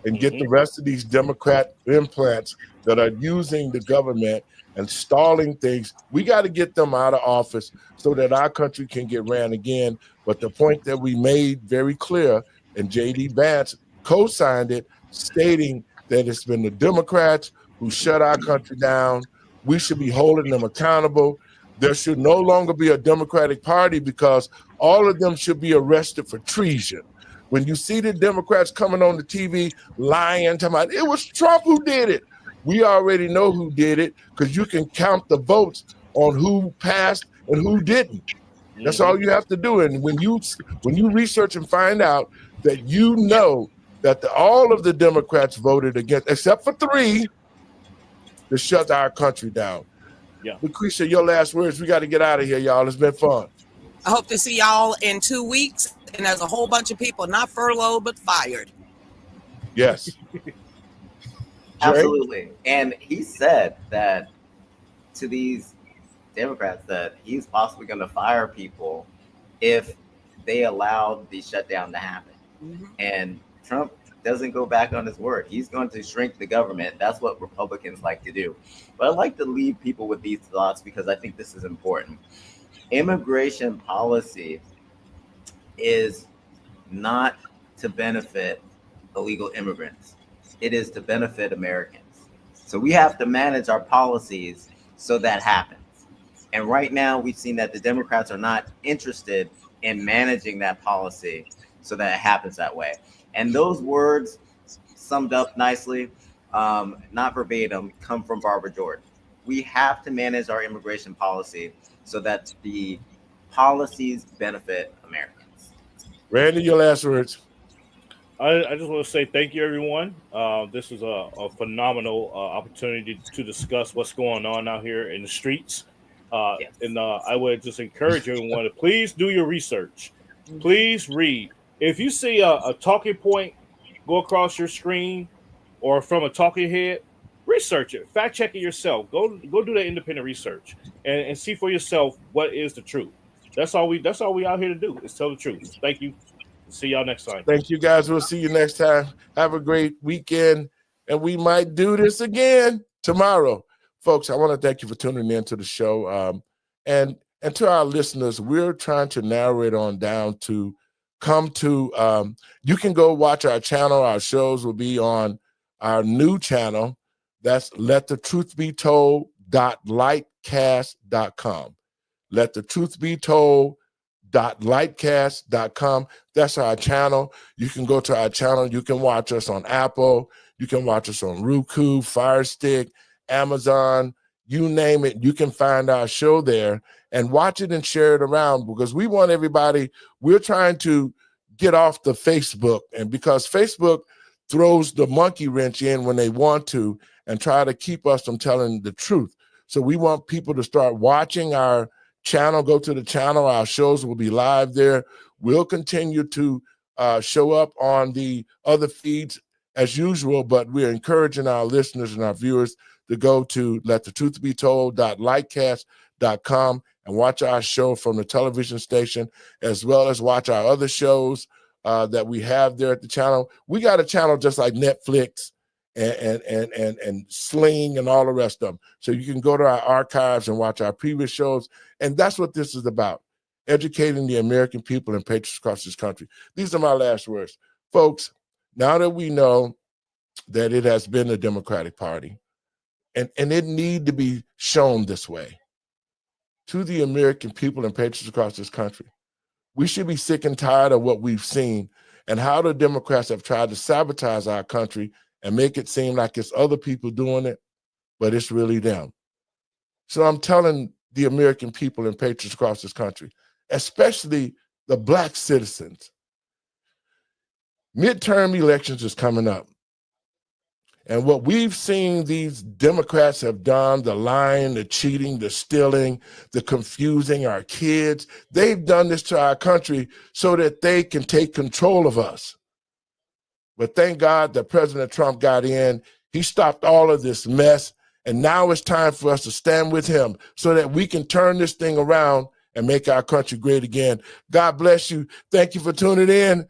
and get the rest of these Democrat implants that are using the government and stalling things. We got to get them out of office so that our country can get ran again. But the point that we made very clear, and J.D. Vance co-signed it, stating that it's been the Democrats who shut our country down. We should be holding them accountable. There should no longer be a Democratic Party because all of them should be arrested for treason. When you see the Democrats coming on the TV lying, talking about it was Trump who did it, we already know who did it because you can count the votes on who passed and who didn't. That's all you have to do. And when you research and find out that that all of the Democrats voted against, except for 3, to shut our country down. Yeah. Lucretia, your last words. We got to get out of here, y'all. It's been fun. I hope to see y'all in 2 weeks. And there's a whole bunch of people not furloughed, but fired. Yes. Absolutely. And he said that to these Democrats that he's possibly going to fire people if they allowed the shutdown to happen. Mm-hmm. And Trump doesn't go back on his word. He's going to shrink the government. That's what Republicans like to do. But I'd like to leave people with these thoughts because I think this is important. Immigration policy is not to benefit illegal immigrants. It is to benefit Americans. So we have to manage our policies so that happens. And right now we've seen that the Democrats are not interested in managing that policy so that it happens that way. And those words summed up nicely, not verbatim, come from Barbara Jordan. We have to manage our immigration policy so that the policies benefit Americans. Randy, your last words. I just want to say thank you, everyone. This is a phenomenal opportunity to discuss what's going on out here in the streets. And I would just encourage everyone to please do your research. Please read. If you see a talking point go across your screen or from a talking head, research it. Fact check it yourself. Go do that independent research and see for yourself what is the truth. That's all we out here to do is tell the truth. Thank you. See y'all next time. Thank you, guys. We'll see you next time. Have a great weekend, and we might do this again tomorrow. Folks, I want to thank you for tuning in to the show. And to our listeners, we're trying to narrow it on down to you can go watch our channel. Our shows will be on our new channel. That's LetTheTruthBeTold.lightcast.com. LetTheTruthBeTold.lightcast.com. That's our channel. You can go to our channel. You can watch us on Apple. You can watch us on Roku, Fire Stick, Amazon, you name it. You can find our show there and watch it and share it around because we want everybody. We're trying to get off the Facebook, and because Facebook throws the monkey wrench in when they want to and try to keep us from telling the truth. So we want people to start watching our channel. Go to the channel. Our shows will be live there. We'll continue to show up on the other feeds as usual, but we're encouraging our listeners and our viewers to go to letthetruthbetold.lightcast.com and watch our show from the television station, as well as watch our other shows that we have there at the channel. We got a channel just like Netflix and Sling and all the rest of them. So you can go to our archives and watch our previous shows. And that's what this is about, educating the American people and patriots across this country. These are my last words. Folks, now that we know that it has been the Democratic Party, and it need to be shown this way to the American people and patriots across this country, we should be sick and tired of what we've seen and how the Democrats have tried to sabotage our country and make it seem like it's other people doing it, but it's really them. So I'm telling the American people and patriots across this country, especially the Black citizens, midterm elections is coming up. And what we've seen these Democrats have done, the lying, the cheating, the stealing, the confusing our kids, they've done this to our country so that they can take control of us. But thank God that President Trump got in. He stopped all of this mess. And now it's time for us to stand with him so that we can turn this thing around and make our country great again. God bless you. Thank you for tuning in.